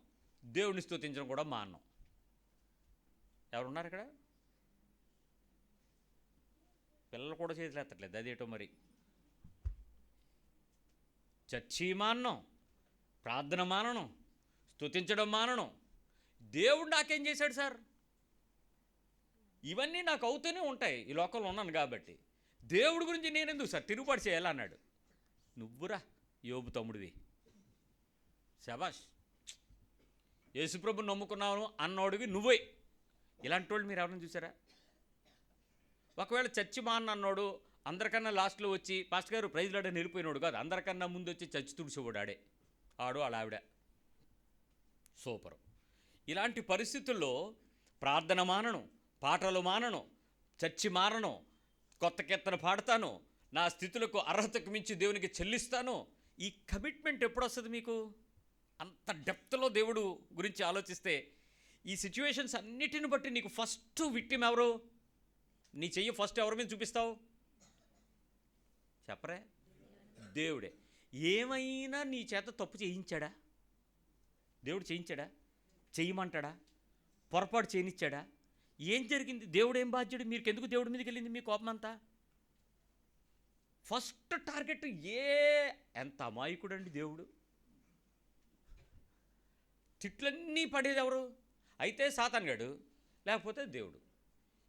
Speaker 1: దేవుడిని స్తుతించడం కూడా మాన్నం. ఎవరున్నారు ఇక్కడ? పిల్లలు కూడా చేతులు ఎత్తట్లేదు, అదేటో మరి. చచ్చి మాన్నం, ప్రార్థన మానడం, స్తుతించడం మానడం. దేవుడు నాకేం చేశాడు సార్? ఇవన్నీ నాకు అవుతూనే ఉంటాయి, ఈ లోకంలో ఉన్నాను కాబట్టి. దేవుడి గురించి నేనెందుకు సార్ తిరుగుబాటు చేయాలన్నాడు. నువ్వురా యోబు తమ్ముడివి, శబాష్. యేసుప్రభుని నమ్ముకున్నాను అన్నోడివి నువ్వే. ఇలాంటి వాళ్ళు మీరు ఎవరైనా చూసారా? ఒకవేళ చర్చి మాన్న అన్నోడు అందరికన్నా లాస్ట్లో వచ్చి పాస్టర్ గారు ప్రైజ్ లాడని వెళ్ళిపోయినోడు కాదు, అందరికన్నా ముందు వచ్చి చర్చి తుడిచేవాడు ఆడే, ఆడు అలా ఆవిడ. సూపరు. ఇలాంటి పరిస్థితుల్లో ప్రార్థన మానను, పాటలు మానను, చర్చి మారను, కొత్త కీర్తన పాడతాను, నా స్థితులకు అర్హతకు మించి దేవునికి చెల్లిస్తాను. ఈ కమిట్మెంట్ ఎప్పుడు వస్తుంది మీకు? అంత డెప్త్లో దేవుడు గురించి ఆలోచిస్తే ఈ సిచ్యువేషన్స్ అన్నిటిని బట్టి నీకు ఫస్ట్ విక్టిమ్ ఎవరు? నీ చెయ్యి ఫస్ట్ ఎవరి మీద చూపిస్తావు? చెప్పరే? దేవుడే. ఏమైనా నీ చేత తప్పు చేయించాడా? దేవుడు చేయించాడా? చేయమంటాడా? పొరపాటు చేయనిచ్చాడా? ఏం జరిగింది? దేవుడు ఏం బాధ్యుడు? మీకు ఎందుకు దేవుడి మీదకి వెళ్ళింది మీ కోపం అంతా? ఫస్ట్ టార్గెట్ ఎంత అమాయకుడండి దేవుడు. తిట్లన్నీ పడేది ఎవరు? అయితే సాతానుగాడు, లేకపోతే దేవుడు.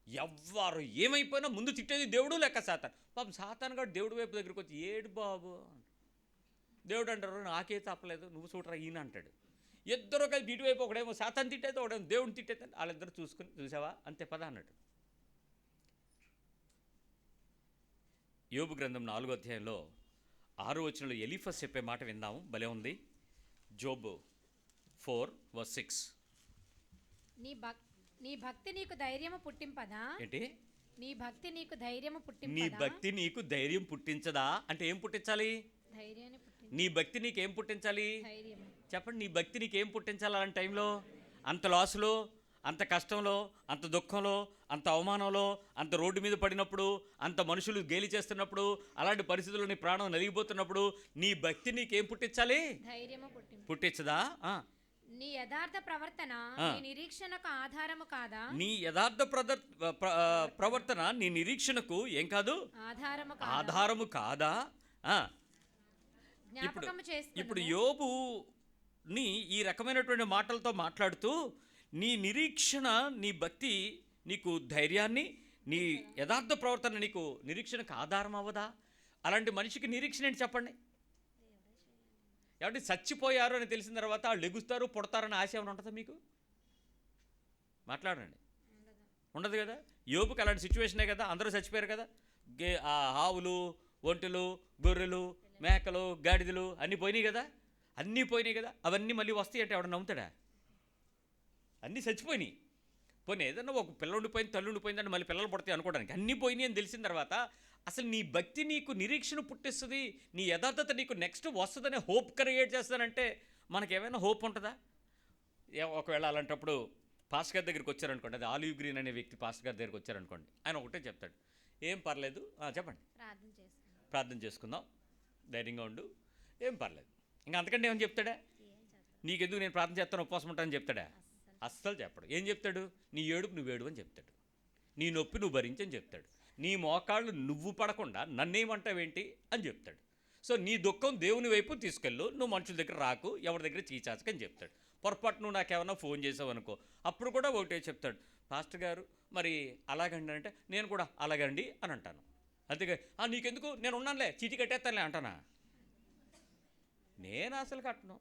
Speaker 1: ఎవ్వరు ఏమైపోయినా ముందు తిట్టేది దేవుడు లేక సాతాను. పాపం సాతానుగాడు దేవుడి వైపు దగ్గరికి వచ్చి ఏడు బాబు, దేవుడు అంటారు నాకే తప్పలేదు, నువ్వు చూడరా ఈయన అంటాడు. ఇద్దరు కలిసి ఇటువైపు ఒకడేమో సాతాను తిట్టేది, ఒకడేమో దేవుడిని తిట్టేది. వాళ్ళిద్దరు చూసుకుని చూసావా అంతే పద అన్నాడు. యోబు గ్రంథం 4వ అధ్యాయంలో 6వ వచనంలో ఎలీఫస్ చెప్పే మాట విందాము, భలే ఉంది. జోబు 4:6.
Speaker 2: నీ భక్తి నీకు ధైర్యము పుట్టింపదా?
Speaker 1: ఏంటి?
Speaker 2: నీ భక్తి నీకు ధైర్యము పుట్టింపదా?
Speaker 1: నీ భక్తి నీకు ధైర్యం పుట్టించదా? అంటే ఏం పుట్టించాలి?
Speaker 2: ధైర్యాన్ని పుట్టించు.
Speaker 1: నీ భక్తి నీకేం పుట్టించాలి?
Speaker 2: ధైర్యం.
Speaker 1: చెప్పండి, నీ భక్తి నీకేం పుట్టించాలి అలాంటి టైంలో? అంత లాసులో, అంత కష్టంలో, అంత దుఃఖంలో, అంత అవమానంలో, అంత రోడ్డు మీద పడినప్పుడు, అంత మనుషులు గేలి చేస్తున్నప్పుడు, అలాంటి పరిస్థితుల్లో నీ ప్రాణం నలిగిపోతున్నప్పుడు నీ భక్తి నీకేం పుట్టించాలి?
Speaker 2: ధైర్యము
Speaker 1: పుట్టించదా?
Speaker 2: నీ యథార్థ ప్రవర్తన నీ నిరీక్షణకు ఆధారము కాదా?
Speaker 1: నీ యథార్థ ప్రవర్తన నీ నిరీక్షణకు ఏం కాదు? ఆధారము కాదా? ఇప్పుడు యోబుని ఈ రకమైనటువంటి మాటలతో మాట్లాడుతూ నీ నిరీక్షణ, నీ భక్తి నీకు ధైర్యాన్ని, నీ యథార్థ ప్రవర్తన నీకు నిరీక్షణకు ఆధారం అవ్వదా? అలాంటి మనిషికి నిరీక్షణ ఏంటి చెప్పండి? కాబట్టి చచ్చిపోయారు అని తెలిసిన తర్వాత వాళ్ళు లెగుస్తారు, పుడతారని ఆశ ఏమైనా ఉంటుందా మీకు? మాట్లాడండి. ఉండదు కదా. యోబుకి అలాంటి సిచ్యువేషనే కదా, అందరూ చచ్చిపోయారు కదా. ఆవులు, ఒంటెలు, గొర్రెలు, మేకలు, గాడిదలు అన్నీ పోయినాయి కదా. అన్నీ పోయినాయి కదా. అవన్నీ మళ్ళీ వస్తాయి అంటే ఎవడన్నా నమ్ముతాడా? అన్నీ చచ్చిపోయినాయి. పోనీ ఏదన్నా ఒక పిల్ల ఉండిపోయింది, తల్లి ఉండిపోయిందంటే మళ్ళీ పిల్లలు పుడతాయి అనుకోవడానికి. అన్నీ పోయినాయి అని తెలిసిన తర్వాత అసలు నీ భక్తి నీకు నిరీక్షణ పుట్టిస్తుంది, నీ యథార్థత నీకు నెక్స్ట్ వస్తుందనే హోప్ క్రియేట్ చేస్తానంటే మనకేమైనా హోప్ ఉంటుందా? ఒకవేళ అలాంటప్పుడు పాస్టర్ గారి దగ్గరికి వచ్చారనుకోండి, అది ఆలివ్ గ్రీన్ అనే వ్యక్తి పాస్టర్ గారి దగ్గరికి వచ్చారనుకోండి, ఆయన ఒకటే చెప్తాడు, ఏం పర్లేదు, చెప్పండి, ప్రార్థన చేసుకుందాం, ధైర్యంగా ఉండు, ఏం పర్లేదు. ఇంకా అంతకంటే ఏమని చెప్తాడా? నీకెందుకు నేను ప్రార్థన చేస్తాను, ఉపవాసం ఉంటానని చెప్తాడా? అస్సలు చెప్పడు. ఏం చెప్తాడు? నీ ఏడుపు నువ్వు ఏడు అని చెప్తాడు, నీ నొప్పి నువ్వు భరించని చెప్తాడు, నీ మోకాళ్ళు నువ్వు పడకుండా నన్నేమంటావేంటి అని చెప్తాడు. సో నీ దుఃఖం దేవుని వైపు తీసుకెళ్ళు, నువ్వు మనుషుల దగ్గర రాకు, ఎవరి దగ్గర చీచాచకని చెప్తాడు. పొరపాటు నువ్వు నాకేమన్నా ఫోన్ చేసావు అనుకో, అప్పుడు కూడా ఒకటే చెప్తాడు, పాస్టర్ గారు మరి అలాగండి అంటే నేను కూడా అలాగండి అని అంటాను. అంతేగా నీకెందుకు, నేను ఉన్నానులే, చీటీ కట్టేస్తానులే అంటానా? నేను అసలు కట్టను,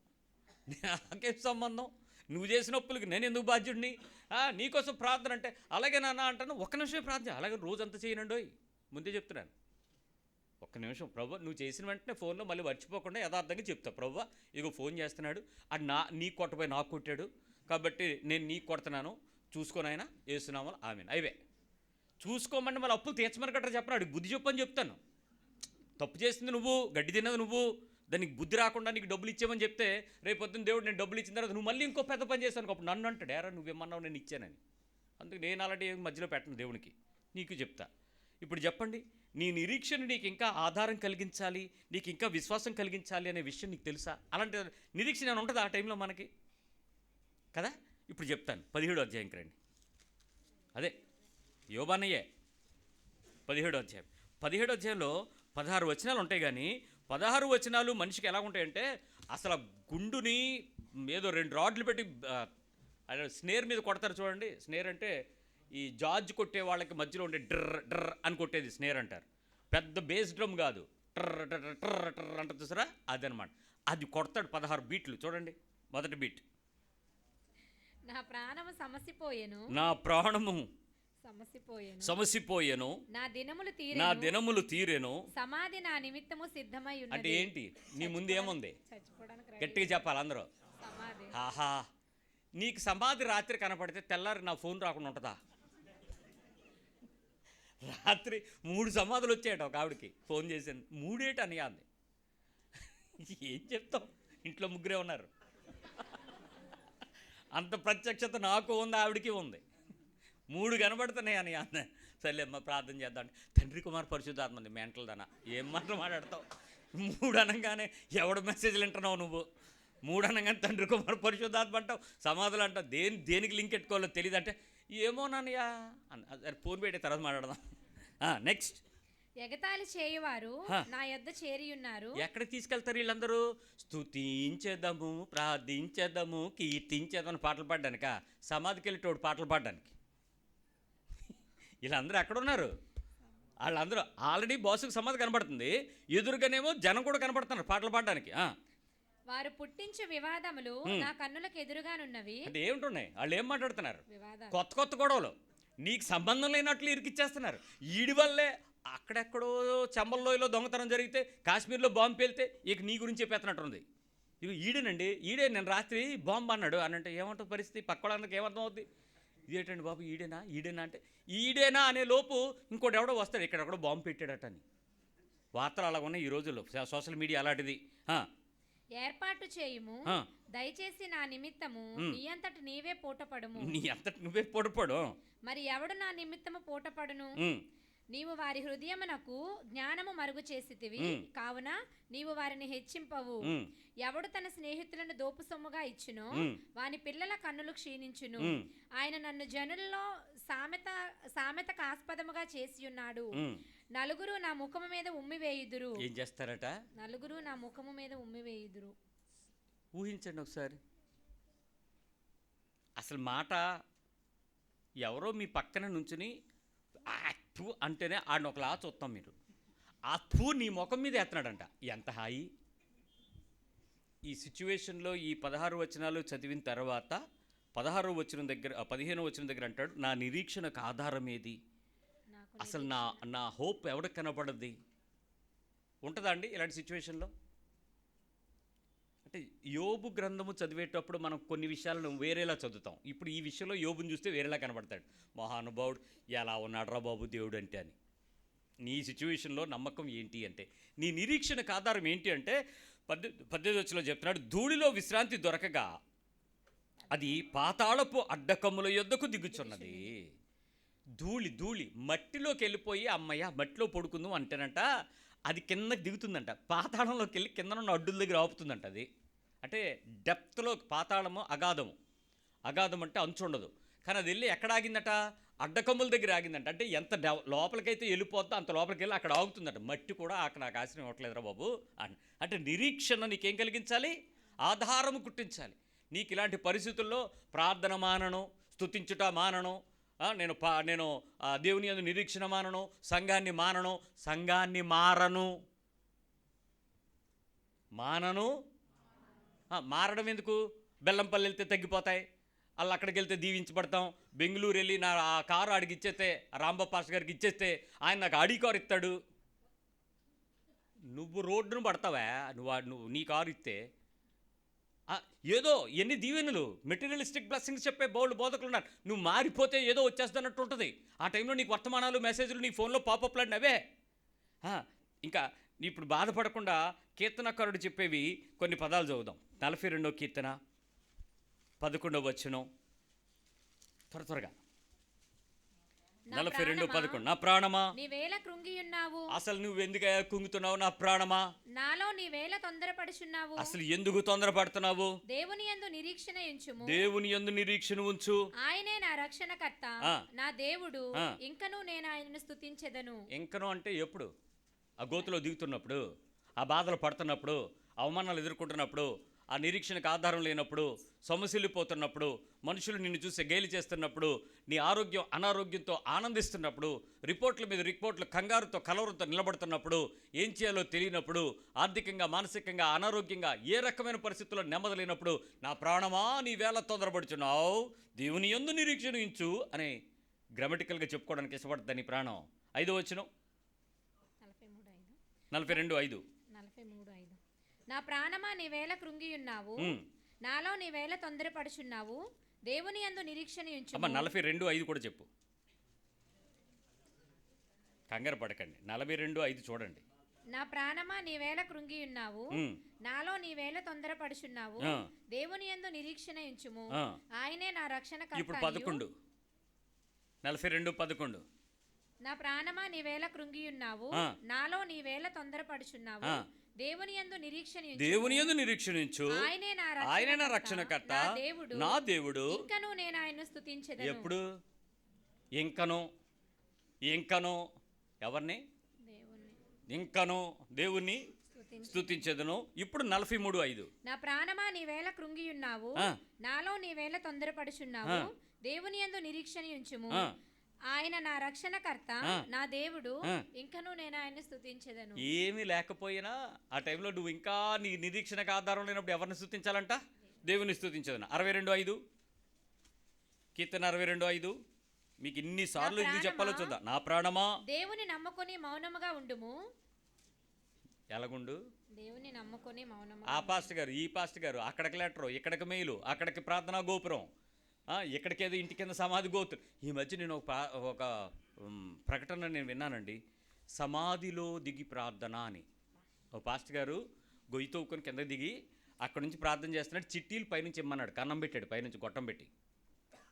Speaker 1: నాకేం సంబంధం, నువ్వు చేసిన అప్పులకి నేను ఎందుకు బాధ్యుడిని? నీకోసం ప్రార్థన అంటే అలాగే నాన్న అంటాను. ఒక్క నిమిషమే ప్రార్థన, అలాగే రోజంతా చేయనండి, ముందే చెప్తున్నాను. ఒక్క నిమిషం ప్రభు, నువ్వు చేసిన వెంటనే ఫోన్లో మళ్ళీ మర్చిపోకుండా యథార్థంగా చెప్తావు, ప్రభు ఇదిగో ఫోన్ చేస్తున్నాడు, అది నీకు కొట్టపోయి నాకు కొట్టాడు కాబట్టి నేను నీకు కొడుతున్నాను, చూసుకొని ఆయన వేస్తున్నాము ఆమెను. అవే చూసుకోమని మళ్ళీ అప్పులు తీర్చమని గట్రా చెప్పను, అడిగి బుద్ధి చెప్పని చెప్తాను. తప్పు చేసింది నువ్వు, గడ్డి తిన్నది నువ్వు, దానికి బుద్ధి రాకుండా నీకు డబ్బులు ఇచ్చామని చెప్తే రేపు పొద్దున్న దేవుడు నేను డబ్బులు ఇచ్చిన తర్వాత నువ్వు మళ్ళీ ఇంకో పెద్ద పని చేశాను, అప్పుడు నన్ను అంటాడు, ఏరా నువ్వేమన్నావు నేను ఇచ్చానని. అందుకు నేను అలాంటి మధ్యలో పెట్టను దేవునికి, నీకు చెప్తా. ఇప్పుడు చెప్పండి, నీ నిరీక్షణ నీకు ఇంకా ఆధారం కలిగించాలి, నీకు ఇంకా విశ్వాసం కలిగించాలి అనే విషయం నీకు తెలుసా? అలాంటి నిరీక్షణ ఏమైనా ఉంటుందా ఆ టైంలో మనకి కదా? ఇప్పుడు చెప్తాను, 17వ అధ్యాయంకి రండి. అదే యోబానయ్యే 17వ అధ్యాయం. 17వ అధ్యాయంలో 16 వచనాలు ఉంటాయి, కానీ 16 వచనాలు మనిషికి ఎలా ఉంటాయంటే అసలు గుండుని ఏదో 2 రాడ్లు పెట్టి స్నేర్ మీద కొడతారు చూడండి. స్నేర్ అంటే ఈ జార్జ్ కొట్టే వాళ్ళకి మధ్యలో ఉండే డ్రర్ డ్రర్ అని కొట్టేది స్నేర్ అంటారు. పెద్ద బేస్ డ్రమ్ కాదు, ట్రర్ ట్రర్ ట్రర్ ట్రర్ అంటారు చూసారా, అదనమాట. అది కొడతాడు 16 బీట్లు. చూడండి, మొదటి బీట్,
Speaker 2: నా ప్రాణము సమసిపోయెను,
Speaker 1: నా ప్రాణము సమసిపోయెను,
Speaker 2: నా దినములు
Speaker 1: తీరెను,
Speaker 2: సమాధి నా నిమిత్తము సిద్ధమై ఉన్నది.
Speaker 1: అంటే ఏంటి? నీ ముందు ఏముంది? గట్టిగా చెప్పాలి అందరూ.
Speaker 2: సమాధి.
Speaker 1: ఆహా, నీకు సమాధి రాత్రి కనపడితే తెల్లారి నా ఫోన్ రాకుండా ఉంటుందా? రాత్రి 3 సమాధులు వచ్చాయట ఒక ఆవిడకి, ఫోన్ చేశాను. 3 అని అంది. ఏం చెప్తాం, ఇంట్లో ముగ్గురే ఉన్నారు. అంత ప్రత్యక్షత నాకు ఉంది, ఆవిడికి ఉంది. 3 కనబడుతున్నాయి అని అన్న. సర్లేమ్మ ప్రార్థన చేద్దాం. తండ్రి కుమార్ పరిశుద్ధాత్మ ఉంది, మెంటల్ దానా ఏం మాట్లాడతావు? 3 అనగానే ఎవడు మెసేజ్లు వింటున్నావు నువ్వు? 3 అనగానే తండ్రి కుమార్ పరిశుద్ధాత్మ అంటావు, సమాధులు అంటావు. దేనికి లింక్ పెట్టుకోవాలో తెలియదు అంటే ఏమో నాన్నయ్యా అని ఫోన్ పెట్టి తర్వాత మాట్లాడదాం. నెక్స్ట్,
Speaker 2: ఎగతాళి చేయువారు నా యొద్ద చేరి ఉన్నారు.
Speaker 1: ఎక్కడికి తీసుకెళ్తారు వీళ్ళందరూ? స్తుతించేద్దాము, ప్రార్థించేద్దాము, కీర్తించేద్దామని పాటలు పాడడానికా? సమాధికి వెళ్ళేటోడు పాటలు పాడడానికి. వీళ్ళందరూ ఎక్కడున్నారు? వాళ్ళందరూ ఆల్రెడీ బాసుకు సమాధి కనబడుతుంది, ఎదురుగానేమో జనం కూడా కనబడుతున్నారు పాటలు పాడడానికి.
Speaker 2: వారు పుట్టించే వివాదములు నా కన్నులకు ఎదురుగానున్నవి.
Speaker 1: అంటే ఏమిటున్నాయి? వాళ్ళు ఏం మాట్లాడుతున్నారు? కొత్త గొడవలు, నీకు సంబంధం లేనట్లు ఇరికిచ్చేస్తున్నారు. ఈడి వల్లే అక్కడెక్కడో చెంబల్లోయలో దొంగతనం జరిగితే, కాశ్మీర్లో బాంబు పేలితే ఇక నీ గురించి చెప్పేస్తున్నట్టుంది. ఇవి ఈడేనండి, ఈడే నేను రాత్రి బాంబు అన్నాడు అని అంటే ఏమంటుంది పరిస్థితి? పక్క వాళ్ళందరికి ఏమర్థం అవుద్ది? ఇదేంటండి బాబు, ఈడేనా అంటే ఈడేనా అనే లోపు ఇంకోటి ఎవడో వస్తాడు, ఇక్కడెక్కడో బాంబు పెట్టాడట అని. వార్తలు అలా ఉన్నాయి ఈ రోజుల్లో, సోషల్ మీడియా అలాంటిది.
Speaker 2: ఏర్పాటు చేయుము, దయచేసి నా నిమిత్తము నీ అంతటి నీవే పూటపడుము.
Speaker 1: నీ అంతటి నువ్వే పూటపడు.
Speaker 2: మరి ఎవడు నా నిమిత్తము పూటపడును? నీవు వారి హృదయమునకు జ్ఞానము మరుగు చేసితివి, కావున నీవు వారిని హెచ్చింపవు. ఎవడు తన స్నేహితులను దోపు సొమ్ముగా ఇచ్చునో వాని పిల్లల కన్నులు క్షీణించును. ఆయన నన్ను జనుల్లో సామెతకు ఆస్పదముగా చేసి ఉన్నాడు. నలుగురు నా ముఖము మీద ఉమ్మి వేయుదురు.
Speaker 1: ఏం చేస్తారట?
Speaker 2: నలుగురు నా ముఖము మీద ఉమ్మి వేయుదురు.
Speaker 1: ఊహించండి ఒకసారి. అసలు మాట ఎవరో మీ పక్కన నుంచుని అప్పు అంటేనే ఆడిని ఒకలా చూస్తాం మీరు. ఆ పూ నీ ముఖం మీద ఎత్తనాడంట. ఎంత హాయి! ఈ సిచ్యువేషన్లో ఈ 16 వచనాలు చదివిన తర్వాత 15వ వచనం దగ్గర అంటాడు, నా నిరీక్షణకు ఆధారం ఏది? అసలు నా హోప్ ఎవరికి కనపడద్ది? ఉంటుందా అండి ఇలాంటి సిచ్యువేషన్లో? అంటే యోబు గ్రంథము చదివేటప్పుడు మనం కొన్ని విషయాలను వేరేలా చదువుతాం. ఇప్పుడు ఈ విషయంలో యోబుని చూస్తే వేరేలా కనబడతాడు. మహానుభావుడు, ఎలా ఉన్నాడు రా బాబు దేవుడు అంటే అని. నీ సిచ్యువేషన్లో నమ్మకం ఏంటి అంటే, నీ నిరీక్షణకు ఆధారం ఏంటి అంటే 18వ వచనంలో చెప్తున్నాడు, ధూళిలో విశ్రాంతి దొరకగా అది పాతాళపు అడ్డకమ్ముల యొద్దకు దిగుచున్నది. ధూళి మట్టిలోకి వెళ్ళిపోయి అమ్మయ్య మట్టిలో పడుకుందాం అంటేనంట అది కిందకి దిగుతుందంట. పాతాళంలోకి వెళ్ళి కింద ఉన్న అడ్డుల దగ్గర ఆపుతుందంట. అది అంటే డెప్త్లో పాతాళము అగాధం అంటే అంచు ఉండదు. కానీ అది వెళ్ళి ఎక్కడ ఆగిందట? అడ్డకమ్ముల దగ్గర ఆగిందంట. అంటే ఎంత లోపలికైతే వెళ్ళిపోద్దో అంత లోపలికి వెళ్ళి అక్కడ ఆగుతుందట. మట్టి కూడా అక్కడ నాకు ఆశ్రయం ఇవ్వట్లేదురా బాబు అని. అంటే నిరీక్షణ నీకేం కలిగించాలి? ఆధారము కుట్టించాలి. నీకు ఇలాంటి పరిస్థితుల్లో ప్రార్థన మానను, స్తుతించుట మానను, నేను దేవుని యందు నిరీక్షణ మానను, సంఘాన్ని మారను. మారడం ఎందుకు? బెల్లంపల్లి వెళ్తే తగ్గిపోతాయి, అలా అక్కడికి వెళ్తే దీవించబడతాం. బెంగళూరు వెళ్ళి నా ఆ కారు ఆడికి ఇచ్చేస్తే, రాంబాబు పాస్టర్ గారికి ఇచ్చేస్తే ఆయన నాకు ఆడి కారు ఇస్తాడు. నువ్వు రోడ్డును పడతావా? నువ్వు నీ కారు ఇస్తే ఏదో ఎన్ని దీవెనలు, మెటీరియలిస్టిక్ బ్లెస్సింగ్స్ చెప్పే బోధకులు ఉన్నారు. నువ్వు మారిపోతే ఏదో వచ్చేస్తున్నట్టు ఉంటుంది. ఆ టైంలో నీకు వర్తమానాలు, మెసేజ్లు నీ ఫోన్లో పాపప్లు అవే. ఇంకా ఇప్పుడు బాధపడకుండా కీర్తనకారుడు చెప్పేవి కొన్ని పదాలు చదువుదాం. 42వ కీర్తన 11వ వచనం, త్వరగా 42:11. నా ప్రాణమా
Speaker 2: నీవేళ కృంగియున్నావు,
Speaker 1: అసలు నువ్వు ఎందుకు కుంగుతున్నావు? నా ప్రాణమా
Speaker 2: నాలో నీవేళ తొందరపడుచున్నావు,
Speaker 1: అసలు ఎందుకు తొందరపడుతున్నావు?
Speaker 2: దేవుని యందు నిరీక్షణ ఉంచుము,
Speaker 1: దేవుని యందు నిరీక్షణ ఉంచు.
Speaker 2: ఆయనే నా రక్షణకర్త, నా దేవుడు, ఇంకను నేను ఆయనను స్తుతించెదను.
Speaker 1: ఇంకను అంటే ఎప్పుడు? ఆ గోతులో దిగుతున్నప్పుడు, ఆ బాధలు పడుతున్నప్పుడు, అవమానాలు ఎదుర్కొంటున్నప్పుడు, ఆ నిరీక్షణకు ఆధారం లేనప్పుడు, సొమ్మసిల్లిపోతున్నప్పుడు, మనుషులు నిన్ను చూసి గేలి చేస్తున్నప్పుడు, నీ ఆరోగ్యం అనారోగ్యంతో ఆనందిస్తున్నప్పుడు, రిపోర్ట్ల మీద రిపోర్ట్లు కంగారుతో కలవరంతో నిలబడుతున్నప్పుడు, ఏం చేయాలో తెలియనప్పుడు, ఆర్థికంగా మానసికంగా అనారోగ్యంగా ఏ రకమైన పరిస్థితుల్లో నెమ్మది లేనప్పుడు, నా ప్రాణమా నీ వేళ తొందరపడుచున్నావు, దేవుని యందు నిరీక్షణ ఉంచు అని గ్రామటికల్గా చెప్పుకోవడానికి ఇష్టపడుతుంది నీ ప్రాణం. 5వ వచనం 42:5.
Speaker 2: నా ప్రాణమా నీవేళ కృంగియున్నావు, నాలో నీవేళ తొందరపడుచున్నావు, దేవుని యందు నిరీక్షణ ఉంచుము.
Speaker 1: 42:5 కూడా చెప్పు, కంగారు పడకండి. 42:5 చూడండి.
Speaker 2: నా ప్రాణమా నీవేళ కృంగియున్నావు, నాలో నీవేళ తొందరపడుచున్నావు, దేవుని యందు నిరీక్షణ ఉంచుము, ఆయనే నా రక్షణకర్త.
Speaker 1: ఇప్పుడు 11, 42:11.
Speaker 2: నా ప్రాణమా నీవేళ కృంగియున్నావు, నాలో నీవేళ తొందరపడుచున్నావు, దేవుని యందు
Speaker 1: నిరీక్షణ ఉంచు, ఆయనే నా రక్షణకర్త, నా దేవుడు,
Speaker 2: ఇంకను నేను ఆయనను స్తుతించెదను.
Speaker 1: ఎప్పుడు? ఇంకను ఎవరిని? ఇంకను దేవుణ్ణి స్తుతించెదను. ఇప్పుడు 43:5.
Speaker 2: నా ప్రాణమా నీవేళ కృంగియున్నావు, నాలో నీవేళ తొందరపడుచున్నావు, దేవుని యందు నిరీక్షణ ఉంచుము, ఆయన నా రక్షణకర్త, నా దేవుడు, ఇంకను నేను ఆయన స్తుతించెదను.
Speaker 1: ఏమీ లేకపోయినా ఆ టైంలో నువ్వు ఇంకా నీ నిరీక్షణకు ఆధారం లేనప్పుడు ఎవరిని స్తుతించాలంట? దేవుని స్తుతించదను. 62:5 కీర్తన 62:5. మీకు ఇన్నిసార్లు ఎందుకు చెప్పాలో చూద్దాం. నా ప్రాణమా
Speaker 2: దేవుని నమ్ముకొని మౌనముగా ఉండుము.
Speaker 1: ఎలాగుండు?
Speaker 2: దేవుని నమ్ముకొని మౌనముగా.
Speaker 1: ఆ పాస్టర్ గారు, ఈ పాస్టర్ గారు, అక్కడికి లెటరు, ఇక్కడికి మెయిలు, అక్కడికి ప్రార్థనా గోపురం, ఎక్కడికేదో ఇంటి కింద సమాధి గోతులు. ఈ మధ్య నేను ఒక ప్రకటన నేను విన్నానండి, సమాధిలో దిగి ప్రార్థన అని. ఒక పాస్టర్ గారు గొయ్యి తవ్వుకొని కింద దిగి అక్కడ నుంచి ప్రార్థన చేస్తున్నాడు. చిట్టీలు పైనుంచి ఇమ్మన్నాడు, కన్నం పెట్టాడు, పైనుంచి గొట్టం పెట్టి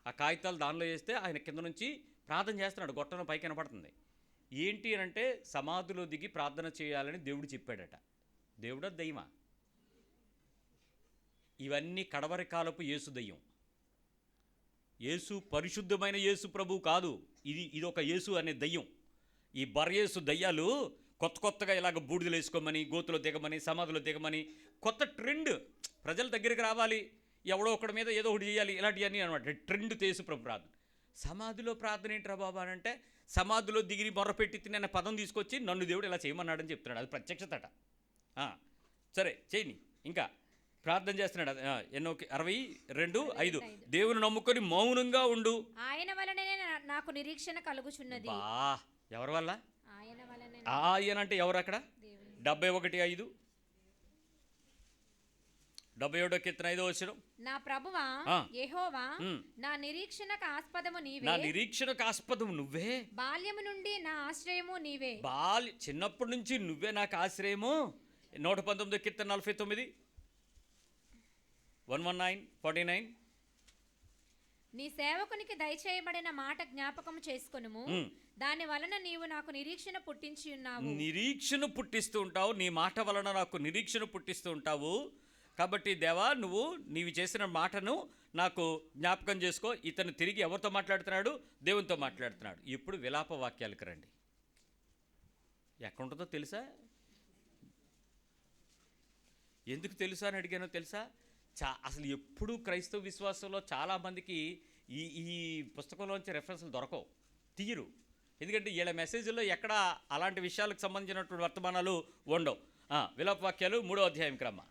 Speaker 1: ఆ కాగితాలు దానిలో వేస్తే ఆయన కింద నుంచి ప్రార్థన చేస్తున్నాడు, గొట్టం పైకి కనపడుతుంది. ఏంటి అని అంటే సమాధిలో దిగి ప్రార్థన చేయాలని దేవుడు చెప్పాడట. దేవుడా దయ్యమా? ఇవన్నీ కడవరి కాలపు యేసు దయ్యం. యేసు పరిశుద్ధమైన యేసు ప్రభు కాదు, ఇది ఒక యేసు అనే దయ్యం. ఈ బర్యేసు దయ్యాలు కొత్తగా ఇలాగ బూడిదలు వేసుకోమని, గోతులో దిగమని, సమాధిలో దిగమని, కొత్త ట్రెండ్, ప్రజల దగ్గరికి రావాలి, ఎవడో ఒకటి మీద ఏదో ఒకటి చేయాలి, ఇలాంటివన్నీ అనమాట ట్రెండ్. యేసు ప్రభు ప్రార్థన, సమాధిలో ప్రార్థన ఏంట్రా బాబా అని అంటే, సమాధిలో దిగిరి మొర్రపెట్టి తిన్న పదం తీసుకొచ్చి నన్ను దేవుడు ఇలా చేయమన్నాడని చెప్తున్నాడు. అది ప్రత్యక్షతట. సరే చేయని, ఇంకా ప్రార్థన చేస్తున్నాడు. 62:5 దేవుని నమ్ముకొని మౌనంగా ఉండు,
Speaker 2: ఆయన వలనే నాకు నిరీక్షణ కలుగుచున్నది.
Speaker 1: ఎవరి వల్ల?
Speaker 2: ఆయన వలనే.
Speaker 1: ఆయన అంటే ఎవరు అక్కడ? 71:5 77వ కీర్తన 5వ వచనం.
Speaker 2: నా ప్రభువా యెహోవా, నా నిరీక్షణకు ఆస్పదము నీవే.
Speaker 1: నా నిరీక్షణకు ఆస్పదము నువ్వే,
Speaker 2: బాల్యము నుండి నా ఆశ్రయము నీవే.
Speaker 1: చిన్నప్పటి నుంచి నువ్వే నాకు ఆశ్రయము. 119వ కీర్తన 49 119:49.
Speaker 2: నీ సేవకునికి దయచేయబడిన మాట జ్ఞాపకం చేసుకొనుము, దాని వలన నీవు నాకు నిరీక్షణ పుట్టించి ఉన్నావు.
Speaker 1: నిరీక్షణ పుట్టిస్తూ ఉంటావు, నీ మాట వలన నాకు నిరీక్షణ పుట్టిస్తూ ఉంటావు. కాబట్టి దేవా, నీవు చేసిన మాటను నాకు జ్ఞాపకం చేసుకో. ఇతను తిరిగి ఎవరితో మాట్లాడుతున్నాడు? దేవునితో మాట్లాడుతున్నాడు. ఇప్పుడు విలాప వాక్యాలకు రండి. ఎక్కడుంటుందో తెలుసా? ఎందుకు తెలుసా అని అడిగానో తెలుసా? అసలు ఎప్పుడూ క్రైస్తవ విశ్వాసంలో చాలామందికి ఈ పుస్తకంలోంచి రెఫరెన్స్లు దొరకవు, తీయరు. ఎందుకంటే వీళ్ళ మెసేజ్లో ఎక్కడ అలాంటి విషయాలకు సంబంధించినటువంటి వర్తమానాలు ఉండవు. విలాప వాక్యాలు 3వ అధ్యాయంకి రమ్మ.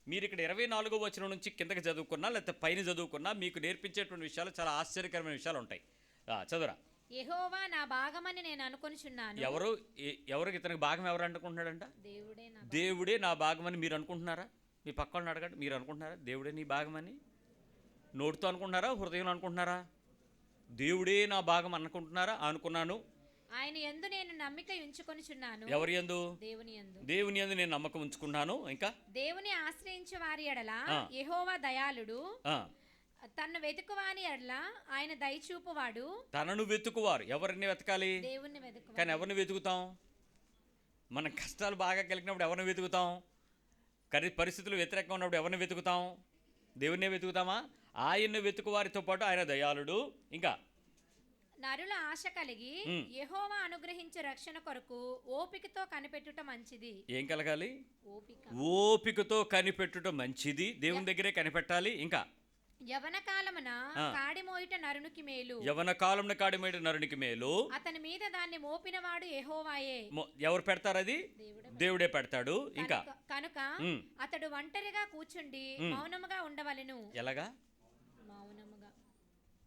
Speaker 1: మీరు ఇక్కడ 24వ వచనం నుంచి కిందకి చదువుకున్నా లేకపోతే పైన చదువుకున్నా మీకు నేర్పించేటువంటి విషయాలు చాలా ఆశ్చర్యకరమైన విషయాలు ఉంటాయి. చదువురా.
Speaker 2: యెహోవా నా భాగమని నేను అనుకొనుచున్నాను.
Speaker 1: ఎవరికి ఇతనికి భాగం ఎవరు అనుకుంటున్నాడంట? దేవుడే నా భాగమని మీరు అనుకుంటున్నారా? మీ పక్క వాళ్ళని అడగండి, మీరు అనుకుంటున్నారా దేవుడే నీ భాగమని? నోటితో అనుకుంటున్నారా, హృదయంలో అనుకుంటున్నారా? దేవుడే నా భాగం అనుకుంటున్నారా? అనుకున్నాను.
Speaker 2: ఆయన యందు నేను నమ్మిక ఉంచుకొనుచున్నాను.
Speaker 1: ఎవరి యందు?
Speaker 2: దేవుని యందు.
Speaker 1: దేవుని యందు నేను నమ్మకం ఉంచుకున్నాను. ఇంకా
Speaker 2: దేవుని ఆశ్రయించు వారి ఎడల
Speaker 1: ఆ.
Speaker 2: యెహోవా దయాళుడు,
Speaker 1: ఆ,
Speaker 2: తన్ను వెతుకువాని ఎడల ఆయన దయచూపువాడు.
Speaker 1: తనను వెతుకువారు. ఎవరిని వెతకాలి?
Speaker 2: దేవుణ్ణి వెతుకువాడు.
Speaker 1: కానీ ఎవరిని వెతుకుతాం? మన కష్టాలు బాగా కలిగినప్పుడు ఎవరిని వెతుకుతాం? పరిస్థితులు వ్యతిరేకంగా ఉన్నప్పుడు ఎవరిని వెతుకుతాం? దేవుణ్ణే వెతుకుతామా? ఆయన్ను వెతుకువారితో పాటు ఆయన దయాళుడు. ఇంకా
Speaker 2: నరుల ఆశ కలిగి యెహోవా అనుగ్రహించే రక్షణ కొరకు ఓపికతో కనిపెట్టుట మంచిది.
Speaker 1: ఏం కలగాలి?
Speaker 2: ఓపిక.
Speaker 1: ఓపికతో కనిపెట్టుట మంచిది. దేవుని దగ్గరే కనిపెట్టాలి. ఇంకా
Speaker 2: యవన కాలమున కాడి మోయుట నరునికి మేలు.
Speaker 1: యవన కాలంలో కాడిమేట నరునికి మేలు.
Speaker 2: అతని మీద దాన్ని మోపినవాడు యెహోవాయే.
Speaker 1: ఎవరు పెడతారు? అది దేవుడే పెడతాడు. ఇంకా
Speaker 2: కనుక అతడు ఒంటరిగా కూర్చుండి మౌనముగా ఉండవలెను.
Speaker 1: ఎలాగా?
Speaker 2: మౌనముగా.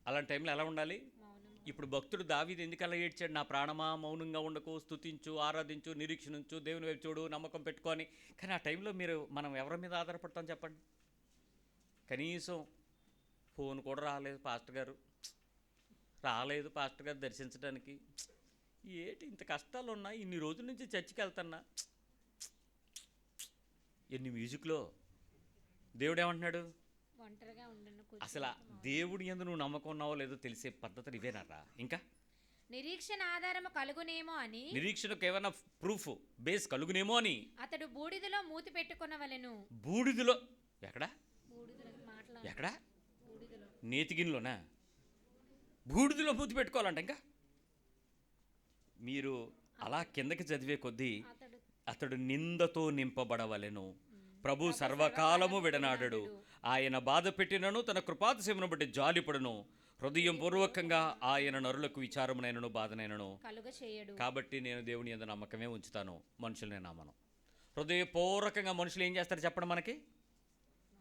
Speaker 1: అలాంటి టైంలో ఎలా ఉండాలి?
Speaker 2: మౌనముగా.
Speaker 1: ఇప్పుడు భక్తుడు దావీదు ఎందుకు అలా ఏడ్చాడు? నా ప్రాణమా మౌనంగా ఉండకు, స్తుతించు, ఆరాధించు, నిరీక్షణించు, దేవుని వైపు చూడు, నమ్మకం పెట్టుకొని. కానీ ఆ టైంలో మనం ఎవరి మీద ఆధారపడతాం చెప్పండి? కనీసం ఫోన్ కూడా రాలేదు పాస్టర్ గారు, దర్శించడానికి. ఏంటి ఇంత కష్టాలు ఉన్నాయి, ఇన్ని రోజుల నుంచి చర్చికి వెళ్తున్నా. ఎన్ని మ్యూజిక్లో దేవుడు ఏమంటున్నాడు?
Speaker 2: ఒంటరిగా ఉండను.
Speaker 1: అసలు దేవుడి యందు నువ్వు నమ్మకం ఉన్నావో లేదో తెలిసే పద్ధతులు ఇవేనరా. ఇంకా
Speaker 2: నిరీక్షణ ఆధారము కలుగునేమో అని,
Speaker 1: నిరీక్షణకు ఏమైనా ప్రూఫ్ బేస్ కలుగునేమో అని
Speaker 2: అతడు బూడిదలో మూతి పెట్టుకొనవలెను.
Speaker 1: బూడిదలో? ఎక్కడ? ఎక్కడ?
Speaker 2: బూడిదలో.
Speaker 1: నేతిగిన్లోనా? బూడిదలో మూతి పెట్టుకోవాలంట. ఇంకా మీరు అలా కిందకి చదివే కొద్దీ అతడు నిందతో నింపబడవలెను. ప్రభు సర్వకాలము విడనాడడు. ఆయన బాధ పెట్టినను తన కృపాతిశయమును బట్టి జాలిపడును. హృదయం పూర్వకంగా ఆయన నరులకు విచారమునైనను బాధనైనను
Speaker 2: కలుగచేయడు.
Speaker 1: కాబట్టి నేను దేవుని యందు నమ్మకమే ఉంచుతాను, మనుషులనే నమ్మను. హృదయపూర్వకంగా మనుషులు ఏం చేస్తారు చెప్పండి? మనకి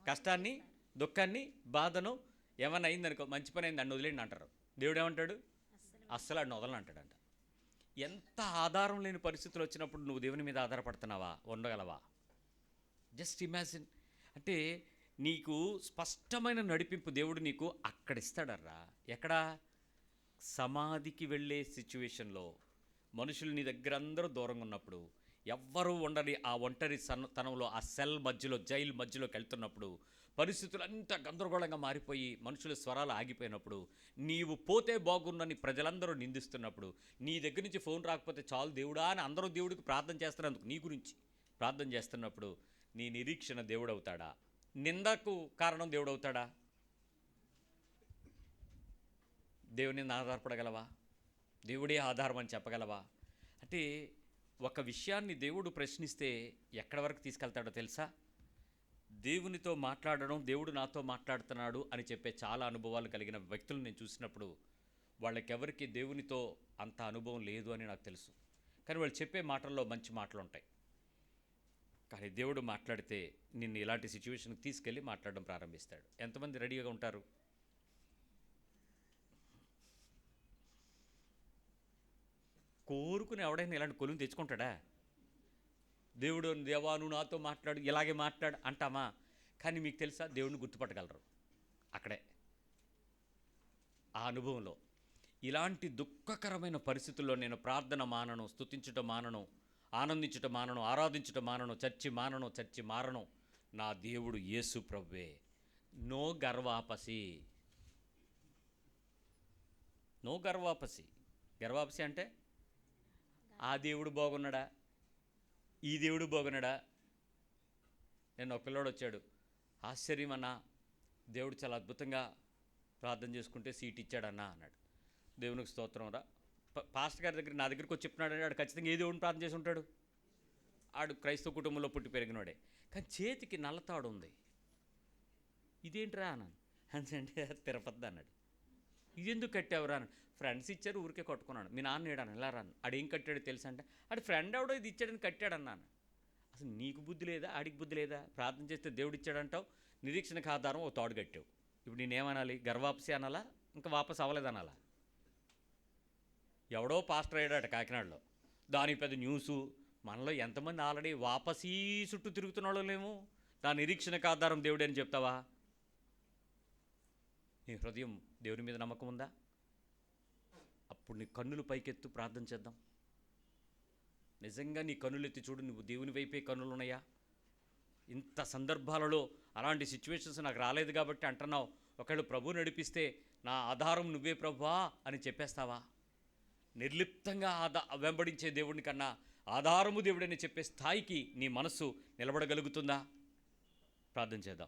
Speaker 1: కష్టాన్ని, దుఃఖాన్ని, బాధను ఏమన్నా అయిందనుకో, మంచి పని అయింది, అన్ను వదిలేండి అంటారు. దేవుడు ఏమంటాడు? అస్సలు అన్ను వదలని అంటాడంట. ఎంత ఆధారం లేని పరిస్థితులు వచ్చినప్పుడు నువ్వు దేవుని మీద ఆధారపడుతున్నావా? ఉండగలవా? Just imagine. అంటే నీకు స్పష్టమైన నడిపింపు దేవుడు నీకు అక్కడ ఇస్తాడర్రా. ఎక్కడ? సమాధికి వెళ్ళే సిచ్యువేషన్లో మనుషులు నీ దగ్గర అందరూ దూరంగా ఉన్నప్పుడు, ఎవ్వరూ ఉండని ఆ ఒంటరి తనంలో, ఆ సెల్ మధ్యలో, జైలు మధ్యలోకి వెళ్తున్నప్పుడు, పరిస్థితులు అంతా గందరగోళంగా మారిపోయి మనుషుల స్వరాలు ఆగిపోయినప్పుడు, నీవు పోతే బాగున్నని ప్రజలందరూ నిందిస్తున్నప్పుడు, నీ దగ్గర నుంచి ఫోన్ రాకపోతే చాలు దేవుడా అని అందరూ దేవుడికి ప్రార్థన చేస్తున్నందుకు, నీ గురించి ప్రార్థన చేస్తున్నప్పుడు నీ నిరీక్షణ దేవుడవుతాడా? నిందకు కారణం దేవుడవుతాడా? దేవుని ఆధారపడగలవా? దేవుడే ఆధారం అని చెప్పగలవా? అంటే ఒక విషయాన్ని దేవుడు ప్రశ్నిస్తే ఎక్కడి వరకు తీసుకెళ్తాడో తెలుసా? దేవునితో మాట్లాడడం, దేవుడు నాతో మాట్లాడుతున్నాడు అని చెప్పే చాలా అనుభవాలు కలిగిన వ్యక్తులను నేను చూసినప్పుడు వాళ్ళకెవరికి దేవునితో అంత అనుభవం లేదు అని నాకు తెలుసు. కానీ వాళ్ళు చెప్పే మాటల్లో మంచి మాటలు ఉంటాయి. కానీ దేవుడు మాట్లాడితే నిన్ను ఇలాంటి సిచ్యువేషన్కి తీసుకెళ్ళి మాట్లాడడం ప్రారంభిస్తాడు. ఎంతమంది రెడీగా ఉంటారు? కోరుకుని ఎవడైనా ఇలాంటి కొలువు తెచ్చుకుంటాడా? దేవుడు దేవా నువ్వు నాతో మాట్లాడు, ఇలాగే మాట్లాడు అంటామా? కానీ మీకు తెలుసా, దేవుడిని గుర్తుపట్టగలరు అక్కడే, ఆ అనుభవంలో. ఇలాంటి దుఃఖకరమైన పరిస్థితుల్లో నేను ప్రార్థన మానను, స్తుతించుట మానను, ఆనందించుట మానను, ఆరాధించుట మానను, చర్చి మారను. నా దేవుడు యేసు ప్రభువే. నో గర్వాపసి. గర్వాపసి అంటే ఆ దేవుడు బాగున్నాడా, ఈ దేవుడు బాగున్నాడా? నేను ఒక పిల్లోడు వచ్చాడు, ఆశ్చర్యం అన్నా, దేవుడు చాలా అద్భుతంగా ప్రార్థన చేసుకుంటే సీట్ ఇచ్చాడన్నా అన్నాడు. దేవునికి స్తోత్రం రా. పాస్టర్ గారి దగ్గర నా దగ్గరికి వచ్చి చెప్తున్నాడు, ఆడు ఖచ్చితంగా ఏ దేవుడిని ప్రార్థన చేసి ఉంటాడు. ఆడు క్రైస్తవ కుటుంబంలో పుట్టి పెరిగినాడే. కానీ చేతికి నల్లతాడు ఉంది. ఇదేంటిరా అన్నాను. అంటే తిరుపతి అన్నాడు. ఇదెందుకు కట్టావురా అన్నాడు. ఫ్రెండ్స్ ఇచ్చారు, ఊరికే కొట్టుకున్నాను. మీ నాన్న ఏడాను ఇలా రాను. ఆడేం కట్టాడు తెలుసా అంటే, ఆడు ఫ్రెండ్ ఎవడో ఇది ఇచ్చాడని కట్టాడన్నాను. అసలు నీకు బుద్ధి లేదా, ఆడికి బుద్ధి లేదా? ప్రార్థన చేస్తే దేవుడు ఇచ్చాడంటావు, నిరీక్షణకు ఆధారం ఓ తాడు కట్టావు. ఇప్పుడు నేనేమనాలి? గర్వాపసి అనాలా, ఇంకా వాపస్ అవ్వలేదనాలా? ఎవడో పాస్టర్ అయ్యాడట కాకినాడలో, దానికి పెద్ద న్యూసు. మనలో ఎంతమంది ఆల్రెడీ వాపసీ చుట్టూ తిరుగుతున్న వాళ్ళు లేము. నా నిరీక్షణకు ఆధారం దేవుడే అని చెప్తావా? నీ హృదయం దేవుని మీద నమ్మకం ఉందా? అప్పుడు నీ కన్నులు పైకెత్తు, ప్రార్థన చేద్దాం. నిజంగా నీ కన్నులెత్తి చూడు, నువ్వు దేవుని వైపే కన్నులు ఉన్నాయా? ఇంత సందర్భాలలో అలాంటి సిచ్యువేషన్స్ నాకు రాలేదు కాబట్టి అంటున్నావు. ఒకవేళ ప్రభు నడిపిస్తే నా ఆధారం నువ్వే ప్రభువా అని చెప్పేస్తావా? నిర్లిప్తంగా వెంబడించే దేవుడిని కన్నా ఆధారము దేవుడని చెప్పే స్థాయికి నీ మనస్సు నిలబడగలుగుతుందా? ప్రార్థన చేద్దాం.